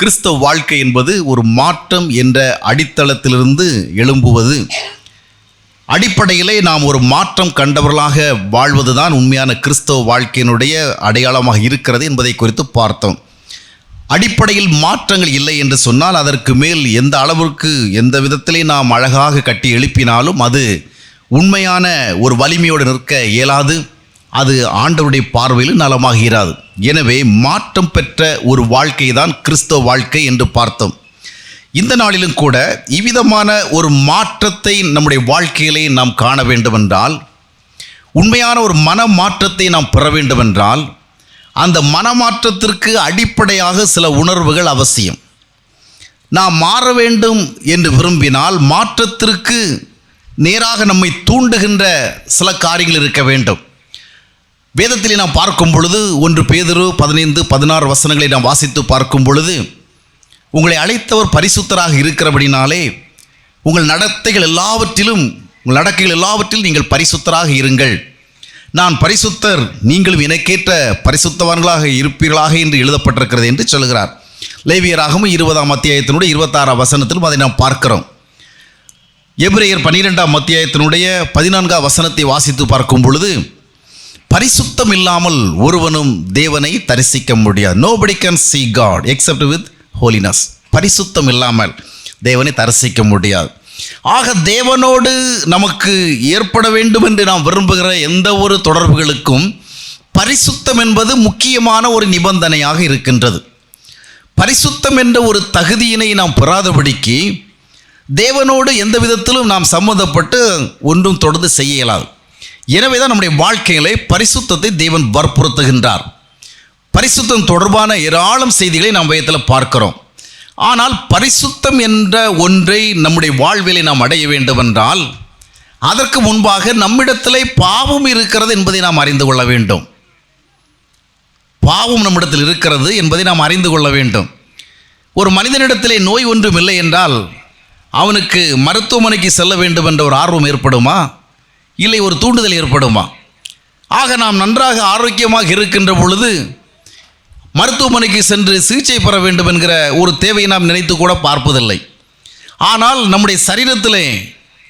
கிறிஸ்தவ வாழ்க்கை என்பது ஒரு மாற்றம் என்ற அடித்தளத்திலிருந்து எழும்புவது. அடிப்படையிலே நாம் ஒரு மாற்றம் கண்டவர்களாக வாழ்வதுதான் உண்மையான கிறிஸ்தவ வாழ்க்கையினுடைய அடையாளமாக இருக்கிறது என்பதை குறித்து பார்த்தோம். அடிப்படையில் மாற்றங்கள் இல்லை என்று சொன்னால் அதற்கு மேல் எந்த அளவிற்கு எந்த விதத்திலே நாம் அழகாக கட்டி எழுப்பினாலும் அது உண்மையான ஒரு வலிமையோடு நிற்க இயலாது. அது ஆண்டவருடைய பார்வையில் நலமாக இராது. எனவே மாற்றம் பெற்ற ஒரு வாழ்க்கை தான் கிறிஸ்தவ வாழ்க்கை என்று பார்த்தோம். இந்த நாளிலும் கூட இவ்விதமான ஒரு மாற்றத்தை நம்முடைய வாழ்க்கையிலே நாம் காண வேண்டுமென்றால், உண்மையான ஒரு மன மாற்றத்தை நாம் பெற வேண்டுமென்றால், அந்த மனமாற்றத்திற்கு அடிப்படையாக சில உணர்வுகள் அவசியம். நாம் மாற வேண்டும் என்று விரும்பினால் மாற்றத்திற்கு நேராக நம்மை தூண்டுகின்ற சில காரியங்கள் இருக்க வேண்டும். வேதத்திலே நாம் பார்க்கும் பொழுது 1 பேதுரு 15-16 வசனங்களை நாம் வாசித்து பார்க்கும் பொழுது, உங்களை அழைத்தவர் பரிசுத்தராக இருக்கிறபடினாலே உங்கள் நடத்தைகள் எல்லாவற்றிலும் உங்கள் நடக்கைகள் எல்லாவற்றிலும் நீங்கள் பரிசுத்தராக இருங்கள். நான் பரிசுத்தர், நீங்களும் எனக்கேற்ற பரிசுத்தவான்களாக இருப்பீர்களாக என்று எழுதப்பட்டிருக்கிறது என்று சொல்கிறார். லேவியராகமம் 20ஆம் அத்தியாயத்தினுடைய 26ஆம் வசனத்திலும் அதை நாம் பார்க்கிறோம். எபிரேயர் 12ஆம் அத்தியாயத்தினுடைய 14ஆம் வசனத்தை வாசித்து பார்க்கும் பொழுது, பரிசுத்தம் இல்லாமல் ஒருவனும் தேவனை தரிசிக்க முடியாது. Nobody can see God except with holiness. பரிசுத்தம் இல்லாமல் தேவனை தரிசிக்க முடியாது. ஆக தேவனோடு நமக்கு ஏற்பட வேண்டும் என்று நாம் விரும்புகிற எந்த ஒரு தொடர்புகளுக்கும் பரிசுத்தம் என்பது முக்கியமான ஒரு நிபந்தனையாக இருக்கின்றது. பரிசுத்தம் என்ற ஒரு தகுதியினை நாம் பெறாதபடிக்கு தேவனோடு எந்த விதத்திலும் நாம் சம்மந்தப்பட்டு ஒன்றும் தொடர்ந்து செய்ய இயலாது. எனவே தான் நம்முடைய வாழ்க்கையிலே பரிசுத்தத்தை தேவன் வற்புறுத்துகின்றார். பரிசுத்தம் தொடர்பான ஏராளம் செய்திகளை நாம் வேதத்தில் பார்க்கிறோம். ஆனால் பரிசுத்தம் என்ற ஒன்றை நம்முடைய வாழ்விலே நாம் அடைய வேண்டுமென்றால் அதற்கு முன்பாக நம்மிடத்திலே பாவம் இருக்கிறது என்பதை நாம் அறிந்து கொள்ள வேண்டும். பாவம் நம்மிடத்தில் இருக்கிறது என்பதை நாம் அறிந்து கொள்ள வேண்டும். ஒரு மனிதனிடத்திலே நோய் ஒன்றும் இல்லை என்றால் அவனுக்கு மருத்துவமனைக்கு செல்ல வேண்டும் என்ற ஒரு ஆர்வம் ஏற்படுமா? இல்லை, ஒரு தூண்டுதல் ஏற்படுமா? ஆக நாம் நன்றாக ஆரோக்கியமாக இருக்கின்ற பொழுது மருத்துவமனைக்கு சென்று சிகிச்சை பெற வேண்டும் என்கிற ஒரு தேவையை நாம் நினைத்து கூட பார்ப்பதில்லை. ஆனால் நம்முடைய சரீரத்திலே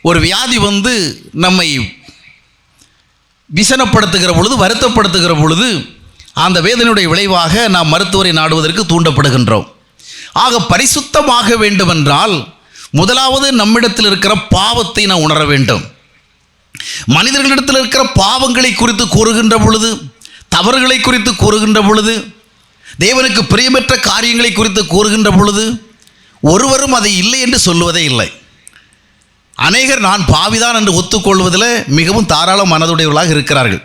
ஒரு வியாதி வந்து நம்மை விசனப்படுத்துகிற பொழுது, வருத்தப்படுத்துகிற பொழுது அந்த வேதனையுடைய விளைவாக நாம் மருத்துவரை நாடுவதற்கு தூண்டப்படுகின்றோம். ஆக பரிசுத்தமாக வேண்டுமென்றால் முதலாவது நம்மிடத்தில் இருக்கிற பாவத்தை நாம் உணர வேண்டும். மனிதர்களிடத்தில் இருக்கிற பாவங்களை குறித்து கூறுகின்ற பொழுது, தவறுகளை குறித்து கூறுகின்ற பொழுது, தேவனுக்கு பிரியமற்ற காரியங்களை குறித்து கூறுகின்ற பொழுது ஒருவரும் அதை இல்லை என்று சொல்லுவதே இல்லை. அநேகர் நான் பாவிதான் என்று ஒத்துக்கொள்வதில் மிகவும் தாராள மனதுடையவர்களாக இருக்கிறார்கள்.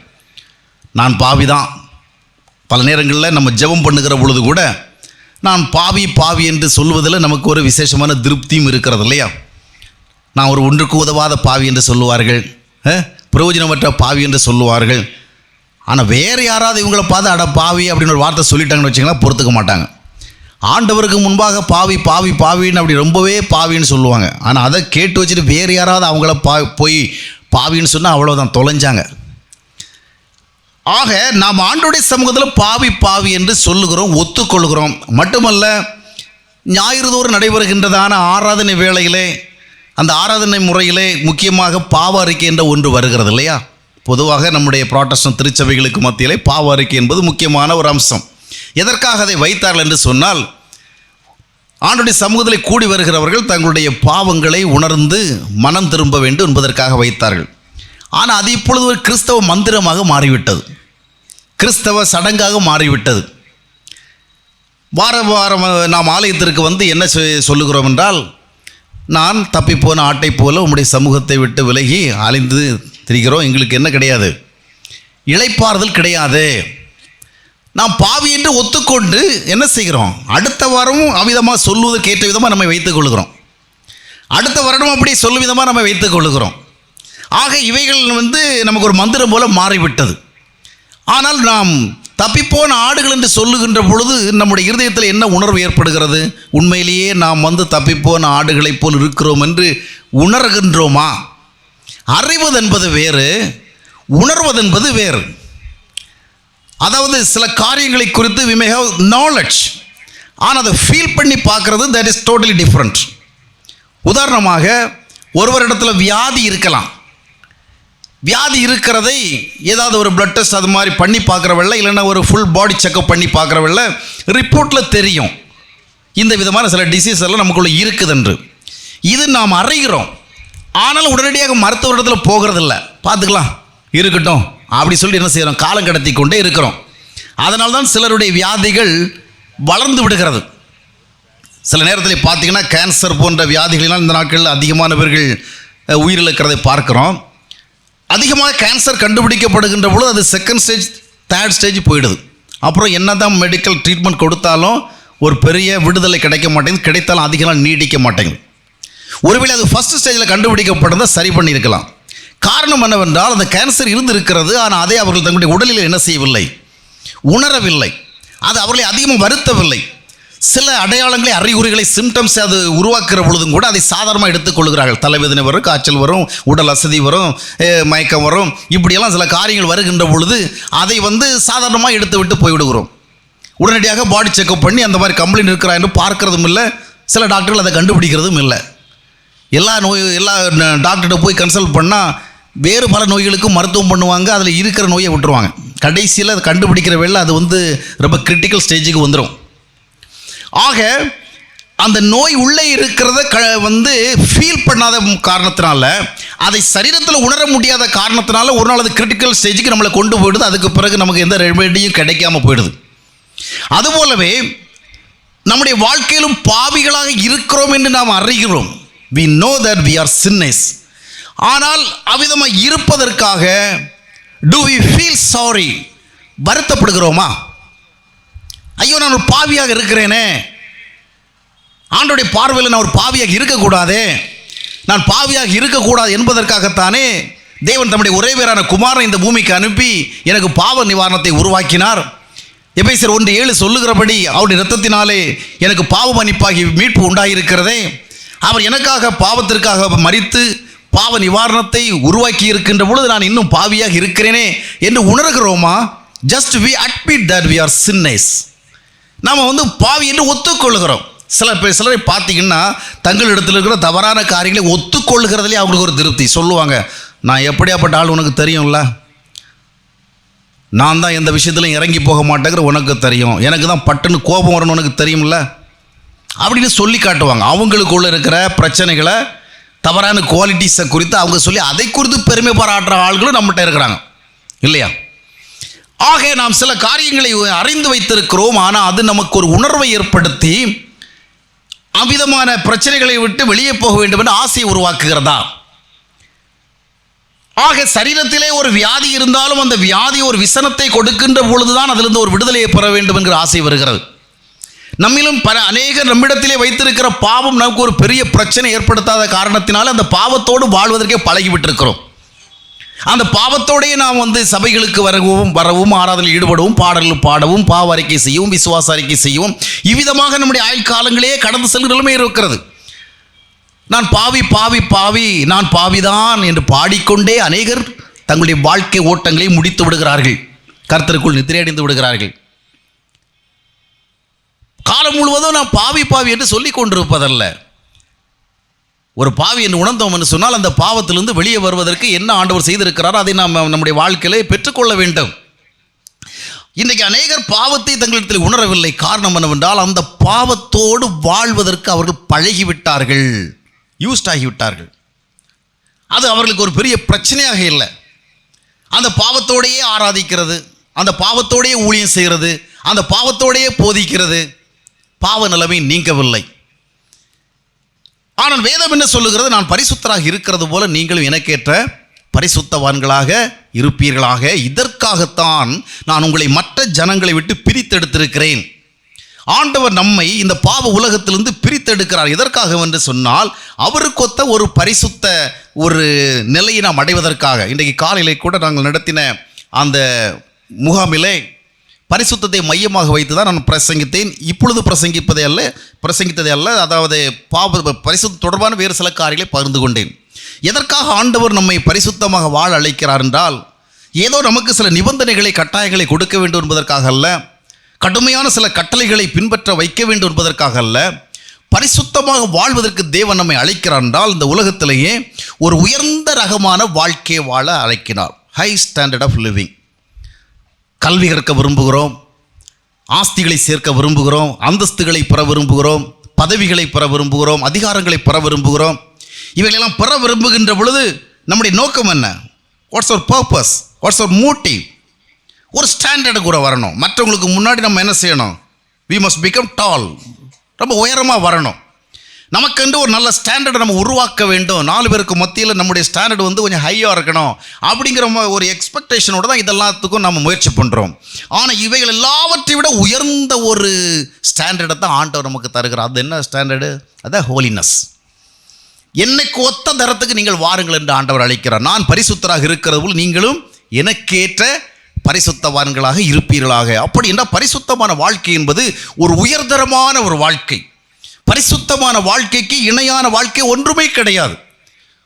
நான் பாவிதான். பல நேரங்களில் நம்ம ஜெபம் பண்ணுகிற பொழுது கூட நான் பாவி பாவி என்று சொல்வதில் நமக்கு ஒரு விசேஷமான திருப்தியும் இருக்கிறது இல்லையா? நான் ஒரு ஒன்றுக்கு உதவாத பாவி என்று சொல்லுவார்கள், பிரயோஜனமற்ற பாவி என்று சொல்லுவார்கள். ஆனால் வேறு யாராவது இவங்களை பார்த்து அட பாவி அப்படின்னு ஒரு வார்த்தை சொல்லிட்டாங்கன்னு வச்சிங்கன்னா பொறுத்துக்க மாட்டாங்க. ஆண்டவருக்கு முன்பாக பாவி பாவி பாவின்னு அப்படி ரொம்பவே பாவின்னு சொல்லுவாங்க. ஆனால் அதை கேட்டு வச்சுட்டு வேறு யாராவது அவங்கள போய் பாவின்னு சொன்னால் அவ்வளோதான், தொலைஞ்சாங்க. ஆக நாம் ஆண்டவருடைய சமூகத்தில் பாவி பாவி என்று சொல்லுகிறோம், ஒத்துக்கொள்கிறோம். மட்டுமல்ல, ஞாயிறுதோறும் நடைபெறுகின்றதான ஆராதனை வேளையிலே, அந்த ஆராதனை முறையிலே முக்கியமாக பாவ அறிக்கை என்ற ஒன்று வருகிறது இல்லையா? பொதுவாக நம்முடைய புராட்டஸ்டன்ட் திருச்சபைகளுக்கு மத்தியிலே பாவ அறிக்கை என்பது முக்கியமான ஒரு அம்சம். எதற்காக அதை வைத்தார்கள் என்று சொன்னால், ஆண்டவருடைய சமூகத்தில் கூடி வருகிறவர்கள் தங்களுடைய பாவங்களை உணர்ந்து மனம் திரும்ப வேண்டும் என்பதற்காக வைத்தார்கள். ஆனால் அது இப்பொழுது ஒரு கிறிஸ்தவ மந்திரமாக மாறிவிட்டது, கிறிஸ்தவ சடங்காக மாறிவிட்டது. வாரம் வாரம் நாம் ஆலயத்திற்கு வந்து என்ன சொல்லுகிறோம் என்றால், நான் தப்பிப்போன ஆட்டை போல உம்முடைய சமூகத்தை விட்டு விலகி அலைந்து திரிகிறோம், எங்களுக்கு என்ன கிடையாது, இளைப்பாறுதல் கிடையாது. நாம் பாவி என்று ஒத்துக்கொண்டு என்ன செய்கிறோம், அடுத்த வாரமும் அவ்விதமாக சொல்லுவதற்கு ஏற்ற விதமாக நம்மை வைத்துக் கொள்கிறோம். அடுத்த வருடமும் அப்படி சொல்லும் விதமாக நம்ம வைத்துக் கொள்கிறோம். ஆக இவைகள் நமக்கு ஒரு மந்திரம் போல மாறிவிட்டது. ஆனால் நாம் தப்பிப்போன ஆடுகள் என்று சொல்லுகின்ற பொழுது நம்முடைய இருதயத்தில் என்ன உணர்வு ஏற்படுகிறது? உண்மையிலேயே நாம் தப்பிப்போன ஆடுகளைப் போல் இருக்கிறோம் என்று உணர்கின்றோமா? அறிவது என்பது வேறு, உணர்வது என்பது வேறு. அதாவது சில காரியங்களை குறித்து we may have knowledge. ஆனால் அதை ஃபீல் பண்ணி பார்க்குறது தட் இஸ் டோட்டலி டிஃப்ரெண்ட். உதாரணமாக ஒருவரிடத்தில் வியாதி இருக்கலாம். வியாதி இருக்கிறதை ஏதாவது ஒரு பிளட் டெஸ்ட் அது மாதிரி பண்ணி பார்க்குறவல்ல, இல்லைன்னா ஒரு ஃபுல் பாடி செக்அப் பண்ணி பார்க்குறவல்ல ரிப்போர்ட்டில் தெரியும் இந்த விதமான சில டிசீஸ் எல்லாம் நமக்குள்ளே இருக்குதுன்று. இது நாம் அறிகிறோம். ஆனாலும் உடனடியாக மருத்துவரிடத்தில் போகிறதில்ல. பார்த்துக்கலாம் இருக்கட்டும் அப்படி சொல்லி என்ன செய்கிறோம், காலம் கடத்தி கொண்டே இருக்கிறோம். அதனால தான் சிலருடைய வியாதிகள் வளர்ந்து விடுகிறது. சில நேரத்தில் பார்த்தீங்கன்னா கேன்சர் போன்ற வியாதிகளெல்லாம் இந்த நாட்களில் அதிகமானவர்கள் உயிரிழக்கிறதை பார்க்குறோம். அதிகமாக கேன்சர் கண்டுபிடிக்கப்படுகின்ற பொழுது அது செகண்ட் ஸ்டேஜ், தேர்ட் ஸ்டேஜ் போயிடுது. அப்புறம் என்ன தான் மெடிக்கல் ட்ரீட்மெண்ட் கொடுத்தாலும் ஒரு பெரிய விடுதலை கிடைக்க மாட்டேங்குது, கிடைத்தாலும் அதிக நாள் நீடிக்க மாட்டேங்குது. ஒருவேளை அது ஃபஸ்ட் ஸ்டேஜில் கண்டுபிடிக்கப்பட்டதை சரி பண்ணியிருக்கலாம். காரணம் என்னவென்றால் அந்த கேன்சர் இருந்து இருக்கிறது, ஆனால் அதை அவர்கள் தங்களுடைய உடலில் என்ன செய்யவில்லை, உணரவில்லை. அது அவர்களை அதிகமாக வருத்தவில்லை. சில அடையாளங்களை, அறிகுறிகளை, சிம்டம்ஸ் அது உருவாக்குற பொழுதும் கூட அதை சாதாரணமாக எடுத்துக்கொள்கிறார்கள். தலைவேதனை வரும், காய்ச்சல் வரும், உடல் அசதி வரும், மயக்கம் வரும், இப்படியெல்லாம் சில காரியங்கள் வருகின்ற பொழுது அதை சாதாரணமாக எடுத்து விட்டு போய்விடுகிறோம். உடனடியாக பாடி செக்அப் பண்ணி அந்த மாதிரி கம்ப்ளைண்ட் இருக்கிறா என்று பார்க்கறதும் இல்லை. சில டாக்டர்கள் அதை கண்டுபிடிக்கிறதும் இல்லை. எல்லா டாக்டர்கிட்ட போய் கன்சல்ட் பண்ணால் வேறு பல நோய்களுக்கும் மருத்துவம் பண்ணுவாங்க, அதில் இருக்கிற நோயை விட்டுருவாங்க. கடைசியில் அதை கண்டுபிடிக்கிற வேலை அது ரொம்ப கிரிட்டிக்கல் ஸ்டேஜுக்கு வந்துடும். ஆக அந்த நோய் உள்ளே இருக்கிறத ஃபீல் பண்ணாத காரணத்தினால, அதை சரீரத்தில் உணர முடியாத காரணத்தினால ஒரு நாள் அது கிரிட்டிக்கல் ஸ்டேஜுக்கு நம்மளை கொண்டு போயிடுது. அதுக்கு பிறகு நமக்கு எந்த ரெமெடியும் கிடைக்காம போயிடுது. அதுபோலவே நம்முடைய வாழ்க்கையிலும் பாவிகளாக இருக்கிறோம் என்று நாம் அறிகிறோம். we know that we are sinners. ஆனால் அவ்விதமாக இருப்பதற்காக do we feel sorry, வருத்தப்படுகிறோமா? ஐயோ நான் ஒரு பாவியாக இருக்கிறேனே, ஆண்டவருடைய பார்வையில் நான் ஒரு பாவியாக இருக்கக்கூடாதே, நான் பாவியாக இருக்கக்கூடாது என்பதற்காகத்தானே தேவன் தம்முடைய ஒரே பேரான குமாரனை இந்த பூமிக்கு அனுப்பி எனக்கு பாவ நிவாரணத்தை உருவாக்கினார். எபேசியர் 1:7 சொல்லுகிறபடி அவருடைய இரத்தத்தினாலே எனக்கு பாவ மன்னிப்பாகி மீட்பு உண்டாயிருக்கிறதே. அவர் எனக்காக பாவத்திற்காக மரித்து பாவ நிவாரணத்தை உருவாக்கி இருக்கின்ற பொழுது நான் இன்னும் பாவியாக இருக்கிறேனே என்று உணர்கிறோமா? Just we admit that we are sinners. நாம் பாவி என்று ஒத்துக்கொள்கிறோம். சிலரை பார்த்தீங்கன்னா தங்களிடத்தில் இருக்கிற தவறான காரியங்களை ஒத்துக்கொள்கிறதுலே அவங்களுக்கு ஒரு திருப்தி. சொல்லுவாங்க, நான் எப்படியாப்பட்ட ஆள் உனக்கு தெரியும்ல, நான் தான் எந்த விஷயத்திலும் இறங்கி போக மாட்டேங்கிற உனக்கு தெரியும், எனக்கு தான் பட்டுன்னு கோபம் வரணும் உனக்கு தெரியும்ல அப்படின்னு சொல்லி காட்டுவாங்க. அவங்களுக்குள்ள இருக்கிற பிரச்சனைகளை, தவறான குவாலிட்டிஸை குறித்து அவங்க சொல்லி அதை குறித்து பெருமை பாராட்டுற ஆள்களும் நம்மகிட்ட இருக்கிறாங்க இல்லையா? ஆக நாம் சில காரியங்களை அறிந்து வைத்திருக்கிறோம், ஆனால் அது நமக்கு ஒரு உணர்வை ஏற்படுத்தி அவ்விதமான பிரச்சனைகளை விட்டு வெளியே போக வேண்டும் என்று ஆசையை உருவாக்குகிறதா? ஆக சரீரத்திலே ஒரு வியாதி இருந்தாலும் அந்த வியாதி ஒரு விசனத்தை கொடுக்கின்ற பொழுதுதான் அதிலிருந்து ஒரு விடுதலையை பெற வேண்டும் என்கிற ஆசை வருகிறது. நம்மிலும் அநேகர் நம்மிடத்திலே வைத்திருக்கிற பாவம் நமக்கு ஒரு பெரிய பிரச்சனை ஏற்படுத்தாத காரணத்தினால அந்த பாவத்தோடு வாழ்வதற்கே பழகிவிட்டிருக்கிறோம். அந்த பாவத்தோடையே நாம் சபைகளுக்கு வரவும் ஆராதனையில் ஈடுபடவும், பாடல்கள் பாடவும், பாவ அறிக்கை செய்யவும், விசுவாச அறிக்கை செய்யவும், இவ்விதமாக நம்முடைய ஆயுள் காலங்களே கடந்து செல்கிற நிலைமை இருக்கிறது. நான் பாவி பாவி பாவி, நான் பாவிதான் என்று பாடிக்கொண்டே அநேகர் தங்களுடைய வாழ்க்கை ஓட்டங்களை முடித்து விடுகிறார்கள், கர்த்தருக்குள் நித்திரையடைந்து விடுகிறார்கள். காலம் முழுவதும் நான் பாவி பாவி என்று சொல்லிக் கொண்டிருப்பதல்ல. ஒரு பாவி என்று உணர்ந்தோம் என்று சொன்னால் அந்த பாவத்திலிருந்து வெளியே வருவதற்கு என்ன ஆண்டவர் செய்திருக்கிறாரோ அதை நாம் நம்முடைய வாழ்க்கையிலே பெற்றுக்கொள்ள வேண்டும். இன்றைக்கு அநேகர் பாவத்தை தங்களிடத்தில் உணரவில்லை. காரணம் என்னவென்றால் அந்த பாவத்தோடு வாழ்வதற்கு அவர்கள் பழகிவிட்டார்கள், யூஸ்ட் ஆகிவிட்டார்கள். அது அவர்களுக்கு ஒரு பெரிய பிரச்சனையாக இல்லை. அந்த பாவத்தோடையே ஆராதிக்கிறது, அந்த பாவத்தோடையே ஊழியம் செய்கிறது, அந்த பாவத்தோடையே போதிக்கிறது, பாவ நிலைமை நீங்கவில்லை. ஆனால் வேதம் என்ன சொல்லுகிறது? நான் பரிசுத்தராக இருக்கிறது போல நீங்களும் எனக்கேற்ற பரிசுத்தவான்களாக இருப்பீர்களாக, இதற்காகத்தான் நான் உங்களை மற்ற ஜனங்களை விட்டு பிரித்தெடுத்திருக்கிறேன். ஆண்டவர் நம்மை இந்த பாவ உலகத்திலிருந்து பிரித்தெடுக்கிறார். எதற்காக என்று சொன்னால் அவருக்கொத்த ஒரு பரிசுத்த ஒரு நிலையை நாம் அடைவதற்காக. இன்றைக்கு காலையிலே கூட நாங்கள் நடத்தின அந்த முகாமிலே பரிசுத்தத்தை மையமாக வைத்து தான் நான் பிரசங்கித்தேன். இப்பொழுது பிரசங்கித்ததே அல்ல, அதாவது பரிசுத்த தொடர்பான வேறு சில காரியங்களை பகிர்ந்து கொண்டேன். எதற்காக ஆண்டவர் நம்மை பரிசுத்தமாக வாழ அழைக்கிறார் என்றால், ஏதோ நமக்கு சில நிபந்தனைகளை, கட்டாயங்களை கொடுக்க வேண்டும் என்பதற்காக அல்ல. கடுமையான சில கட்டளைகளை பின்பற்ற வைக்க வேண்டும் என்பதற்காக அல்ல, பரிசுத்தமாக வாழ்வதற்கு தேவன் நம்மை அழைக்கிறார் என்றால் இந்த உலகத்திலேயே ஒரு உயர்ந்த ரகமான வாழ்க்கையை வாழ அழைக்கிறார். High standard of living. கல்வி கற்க விரும்புகிறோம், ஆஸ்திகளை சேர்க்க விரும்புகிறோம், அந்தஸ்துகளை பெற விரும்புகிறோம், பதவிகளை பெற விரும்புகிறோம், அதிகாரங்களை பெற விரும்புகிறோம். இவைகளெல்லாம் பெற விரும்புகின்ற பொழுது நம்முடைய நோக்கம் என்ன? வாட்ஸ் அவர் பர்பஸ்? வாட்ஸ் அவர் மோட்டிவ்? ஒரு ஸ்டாண்டர்டு கூட வரணும். மற்றவங்களுக்கு முன்னாடி நம்ம என்ன செய்யணும்? வி மஸ்ட் பிகம் டால். ரொம்ப உயரமாக வரணும். நமக்கென்று ஒரு நல்ல ஸ்டாண்டர்டை நம்ம உருவாக்க வேண்டும். 4 பேருக்கு மத்தியில் நம்முடைய ஸ்டாண்டர்டு கொஞ்சம் ஹையாக இருக்கணும் அப்படிங்கிற ஒரு எக்ஸ்பெக்டேஷனோடு தான் இதெல்லாத்துக்கும் நம்ம முயற்சி பண்ணுறோம். ஆனால் இவைகள் எல்லாவற்றை விட உயர்ந்த ஒரு ஸ்டாண்டர்டை தான் ஆண்டவர் நமக்கு தருகிறார். அது என்ன ஸ்டாண்டர்டு? அதான் ஹோலினஸ். என்னைக்கு ஒத்த தரத்துக்கு நீங்கள் வாருங்கள் என்று ஆண்டவர் அழைக்கிறார். நான் பரிசுத்தராக இருக்கிறது போல் நீங்களும் எனக்கேற்ற பரிசுத்தவான்களாக இருப்பீர்களாக. அப்படி என்றால் பரிசுத்தமான வாழ்க்கை என்பது ஒரு உயர்தரமான ஒரு வாழ்க்கை. பரிசுத்தமான வாழ்க்கைக்கு இணையான வாழ்க்கை ஒன்றுமே கிடையாது.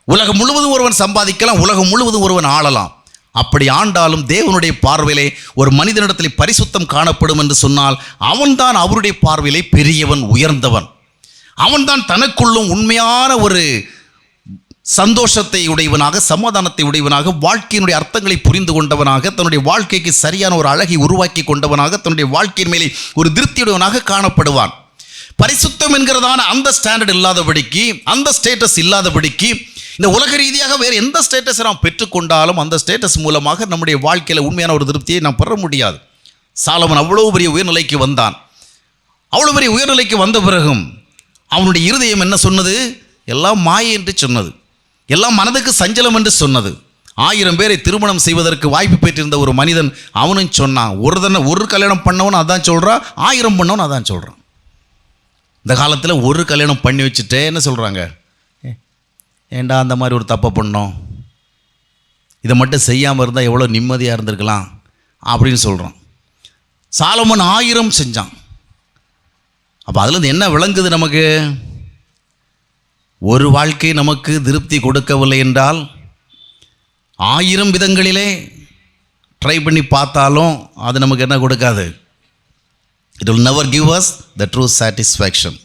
உலகம் முழுவதும் ஒருவன் சம்பாதிக்கலாம், உலகம் முழுவதும் ஒருவன் ஆளலாம். அப்படி ஆண்டாலும் தேவனுடைய பார்வையிலே ஒரு மனிதனிடத்தில் பரிசுத்தம் காணப்படும் என்று சொன்னால் அவன்தான் அவருடைய பார்வையிலே பெரியவன், உயர்ந்தவன். அவன்தான் தனக்குள்ளும் உண்மையான ஒரு சந்தோஷத்தை உடையவனாக, சமாதானத்தை உடையவனாக, வாழ்க்கையினுடைய அர்த்தங்களை புரிந்து கொண்டவனாக, தன்னுடைய வாழ்க்கைக்கு சரியான ஒரு அழகை உருவாக்கி கொண்டவனாக, தன்னுடைய வாழ்க்கையின் மேலே ஒரு திருப்தியுடையவனாக காணப்படுவான். பரிசுத்தம் என்கிறதான அந்த ஸ்டாண்டர்ட் இல்லாதபடிக்கு, அந்த ஸ்டேட்டஸ் இல்லாதபடிக்கு, இந்த உலக ரீதியாக வேறு எந்த ஸ்டேட்டஸை நாம் பெற்றுக்கொண்டாலும் அந்த ஸ்டேட்டஸ் மூலமாக நம்முடைய வாழ்க்கையில் உண்மையான ஒரு திருப்தியை நாம் பெற முடியாது. சாலமன் அவ்வளோ பெரிய உயர்நிலைக்கு வந்தான். அவ்வளோ பெரிய உயர்நிலைக்கு வந்த பிறகும் அவனுடைய இருதயம் என்ன சொன்னது? எல்லாம் மாயை என்று சொன்னது, எல்லாம் மனதுக்கு சஞ்சலம் என்று சொன்னது. 1000 பேரை திருமணம் செய்வதற்கு வாய்ப்பு பெற்றிருந்த ஒரு மனிதன் அவனும் சொன்னான். ஒரு கல்யாணம் பண்ணவன் அதான் சொல்கிறான், 1000 பண்ணவன் அதான் சொல்கிறான். இந்த காலத்தில் ஒரு கல்யாணம் பண்ணி வச்சுட்டே என்ன சொல்கிறாங்க? ஏண்டா அந்த மாதிரி ஒரு தப்பை பண்ணோம், இதை மட்டும் செய்யாமல் இருந்தால் எவ்வளோ நிம்மதியாக இருந்திருக்கலாம் அப்படின்னு சொல்கிறான். சாலமன் 1000 செஞ்சான். அப்போ அதுலேருந்து என்ன விளங்குது நமக்கு? ஒரு வாழ்க்கை நமக்கு திருப்தி கொடுக்கவில்லை என்றால் 1000 விதங்களிலே ட்ரை பண்ணி பார்த்தாலும் அது நமக்கு என்ன கொடுக்காது? It will never give us the true satisfaction.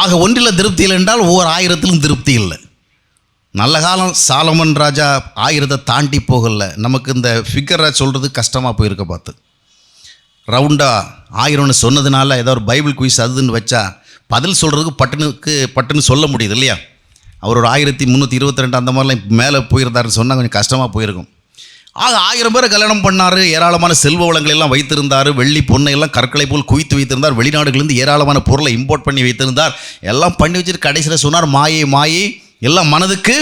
ஆக ஒன்றில் திருப்தி இல்லை என்றால் ஒவ்வொரு 1000த்திலும் திருப்தி இல்லை. நல்ல காலம் சாலமன் ராஜா 1000 தாண்டி போகலை. நமக்கு இந்த ஃபிகரை சொல்கிறது கஷ்டமாக போயிருக்க பார்த்து. ரவுண்டாக 1000 சொன்னதுனால ஏதோ ஒரு பைபிள் குயிஸ் அதுன்னு வச்சா பதில் சொல்கிறதுக்கு பட்டுன்னு சொல்ல முடியுது இல்லையா? அவர் ஒரு 1322 அந்த மாதிரிலாம் மேலே போயிருந்தாருன்னு சொன்னால் கொஞ்சம் கஷ்டமாக போயிருக்கும். ஆக 1000 பேரை கல்யாணம் பண்ணார். ஏராளமான செல்வ வளங்களை எல்லாம் வைத்திருந்தார். வெள்ளி பொண்ணை எல்லாம் கற்களை போல் குவித்து வைத்திருந்தார். வெளிநாடுகளிலிருந்து ஏராளமான பொருளை இம்போர்ட் பண்ணி வைத்திருந்தார். எல்லாம் பண்ணி வச்சுட்டு கடைசியில் சொன்னார், மாயை மாயை, எல்லாம் மனதுக்கு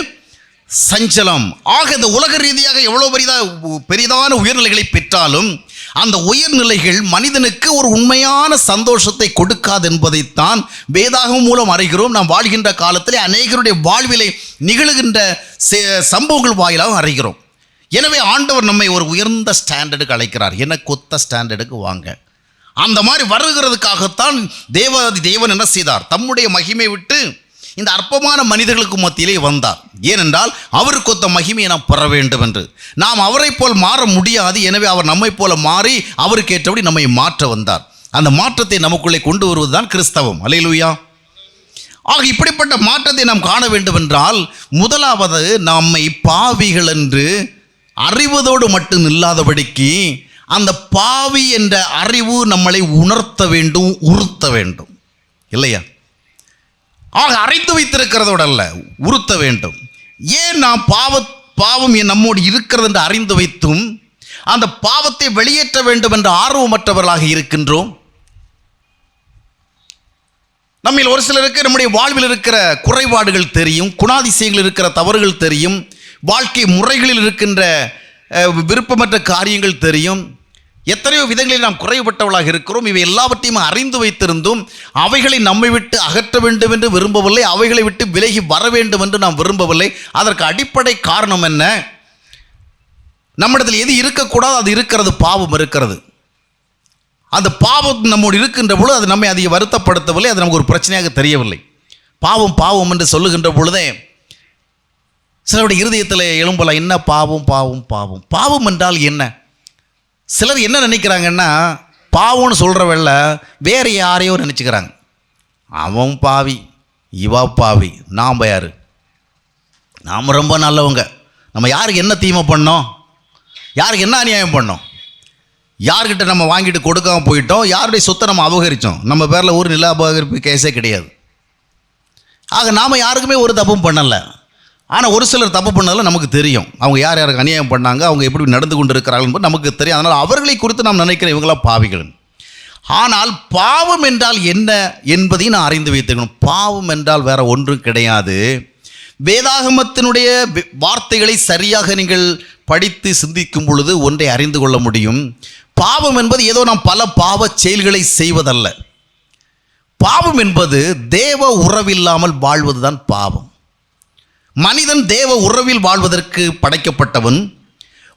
சஞ்சலம். ஆக இந்த உலக ரீதியாக எவ்வளோ பெரிதான உயர்நிலைகளை பெற்றாலும் அந்த உயர்நிலைகள் மனிதனுக்கு ஒரு உண்மையான சந்தோஷத்தை கொடுக்காது என்பதைத்தான் வேதாகமம் மூலம் அறிகிறோம். நாம் வாழ்கின்ற காலத்திலே அநேகருடைய வாழ்விலை நிகழுகின்ற சம்பவங்கள் வாயிலாக அறிகிறோம். எனவே ஆண்டவர் நம்மை ஒரு உயர்ந்த ஸ்டாண்டர்டுக்கு அழைக்கிறார். எனக்கு ஒத்த ஸ்டாண்டர்டுக்கு வாங்க. அந்த மாதிரி வருகிறதுக்காகத்தான் தேவன் என்ன செய்தார்? தம்முடைய மகிமை விட்டு இந்த அற்பமான மனிதர்களுக்கு மத்தியிலே வந்தார். ஏனென்றால் அவருக்கு ஒத்த மகிமையை நாம் பெற வேண்டும் என்று. நாம் அவரை போல் மாற முடியாது. எனவே அவர் நம்மை போல மாறி அவருக்கு ஏற்றபடி நம்மை மாற்ற வந்தார். அந்த மாற்றத்தை நமக்குள்ளே கொண்டு வருவதுதான் கிறிஸ்தவம். அல்லேலூயா. ஆக இப்படிப்பட்ட மாற்றத்தை நாம் காண வேண்டும் என்றால் முதலாவது நம்மை பாவிகள் என்று அறிவதோடு மட்டும் இல்லாதபடிக்கு அந்த பாவி என்ற அறிவு நம்மளை உணர்த்த வேண்டும், உறுத்த வேண்டும் இல்லையா? ஆக அறிந்து வைத்திருக்கிறதோடு அல்ல, உறுத்த வேண்டும். ஏன் நாம் பாவம் நம்மோடு இருக்கிறது என்று அறிந்து வைத்தும் அந்த பாவத்தை வெளியேற்ற வேண்டும் என்ற ஆர்வமற்றவர்களாக இருக்கின்றோம்? நம்மில் ஒரு சிலருக்கு நம்முடைய வாழ்வில் இருக்கிற குறைபாடுகள் தெரியும், குணாதிசயங்கள் இருக்கிற தவறுகள் தெரியும், வாழ்க்கை முறைகளில் இருக்கின்ற விருப்பமற்ற காரியங்கள் தெரியும். எத்தனையோ விதங்களில் நாம் குறைபட்டவர்களாக இருக்கிறோம். இவை எல்லாவற்றையும் அறிந்து வைத்திருந்தும் அவைகளை நம்மை விட்டு அகற்ற வேண்டும் என்று விரும்பவில்லை, அவைகளை விட்டு விலகி வர வேண்டும் என்று நாம் விரும்பவில்லை. அதற்கு அடிப்படை காரணம் என்ன? நம்மிடத்தில் எது இருக்கக்கூடாது அது இருக்கிறது, பாவம் இருக்கிறது. அந்த பாவம் நம்மோடு இருக்கின்ற பொழுது அது நம்மை அதிக வருத்தப்படுத்தவில்லை, அது நமக்கு ஒரு பிரச்சனையாக தெரியவில்லை. பாவம் பாவம் என்று சொல்லுகின்ற பொழுதே சிலருடைய இருதயத்தில் எழும்பலாம், என்ன பாவம் பாவம் பாவம் பாவம் என்றால் என்ன? சிலர் என்ன நினைக்கிறாங்கன்னா, பாவம்னு சொல்கிறவல்ல வேறு யாரையோ நினச்சிக்கிறாங்க. அவன் பாவி, இவா பாவி, நாம் யார்? நாம் ரொம்ப நல்லவங்க. நம்ம யாருக்கு என்ன தீமை பண்ணோம்? யாருக்கு என்ன அநியாயம் பண்ணோம்? யார்கிட்ட நம்ம வாங்கிட்டு கொடுக்காம போயிட்டோம்? யாருடைய சொத்தை நம்ம அபகரித்தோம்? நம்ம பேரில் ஒரு நில அபகரிப்பு கேஸே கிடையாது. ஆக நாம் யாருக்குமே ஒரு தப்பும் பண்ணலை. ஆனால் ஒரு சிலர் தப்பு பண்ணதில் நமக்கு தெரியும். அவங்க யார் யாருக்கு அநியாயம் பண்ணாங்க, அவங்க எப்படி நடந்து கொண்டு இருக்கிறார்கள் நமக்கு தெரியும். அதனால் அவர்களை குறித்து நாம் நினைக்கிறேன் இவங்களாம் பாவிகள். ஆனால் பாவம் என்றால் என்ன என்பதையும் நான் அறிந்து வைத்திருக்கணும். பாவம் என்றால் வேற ஒன்றும் கிடையாது. வேதாகமத்தினுடைய வார்த்தைகளை சரியாக நீங்கள் படித்து சிந்திக்கும் பொழுது ஒன்றை அறிந்து கொள்ள முடியும். பாவம் என்பது ஏதோ நாம் பல பாவ செயல்களை செய்வதல்ல. பாவம் என்பது தேவ உறவில்லாமல் வாழ்வதுதான் பாவம். மனிதன் தேவ உறவில் வாழ்வதற்கு படைக்கப்பட்டவன்.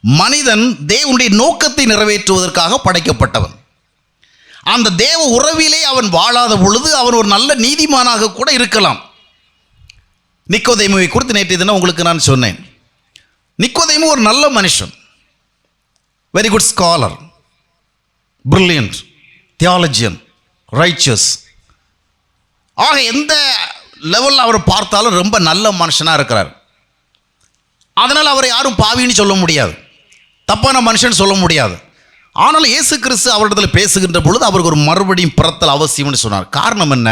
மனிதன் தேவனுடைய நோக்கத்தை நிறைவேற்றுவதற்காக படைக்கப்பட்டவன். அந்த தேவ உறவிலே அவன் வாழாத பொழுது அவன் ஒரு நல்ல நீதிமானாக கூட இருக்கலாம். நிக்கோதேமுவை குறித்து நேற்றைய தினம் உங்களுக்கு நான் சொன்னேன். நிக்கோதேமு ஒரு நல்ல மனுஷன், very good scholar, brilliant theologian, riches. ஆக எந்த லெவலில் அவர் பார்த்தாலும் ரொம்ப நல்ல மனுஷனாக இருக்கிறார். அதனால் அவரை யாரும் பாவின்னு சொல்ல முடியாது, தப்பான மனுஷன் சொல்ல முடியாது. ஆனால் இயேசு கிறிஸ்து அவரிடத்தில் பேசுகின்ற பொழுது அவருக்கு ஒரு மறுபடியும் பிறத்தல் அவசியம்னு சொன்னார். காரணம் என்ன?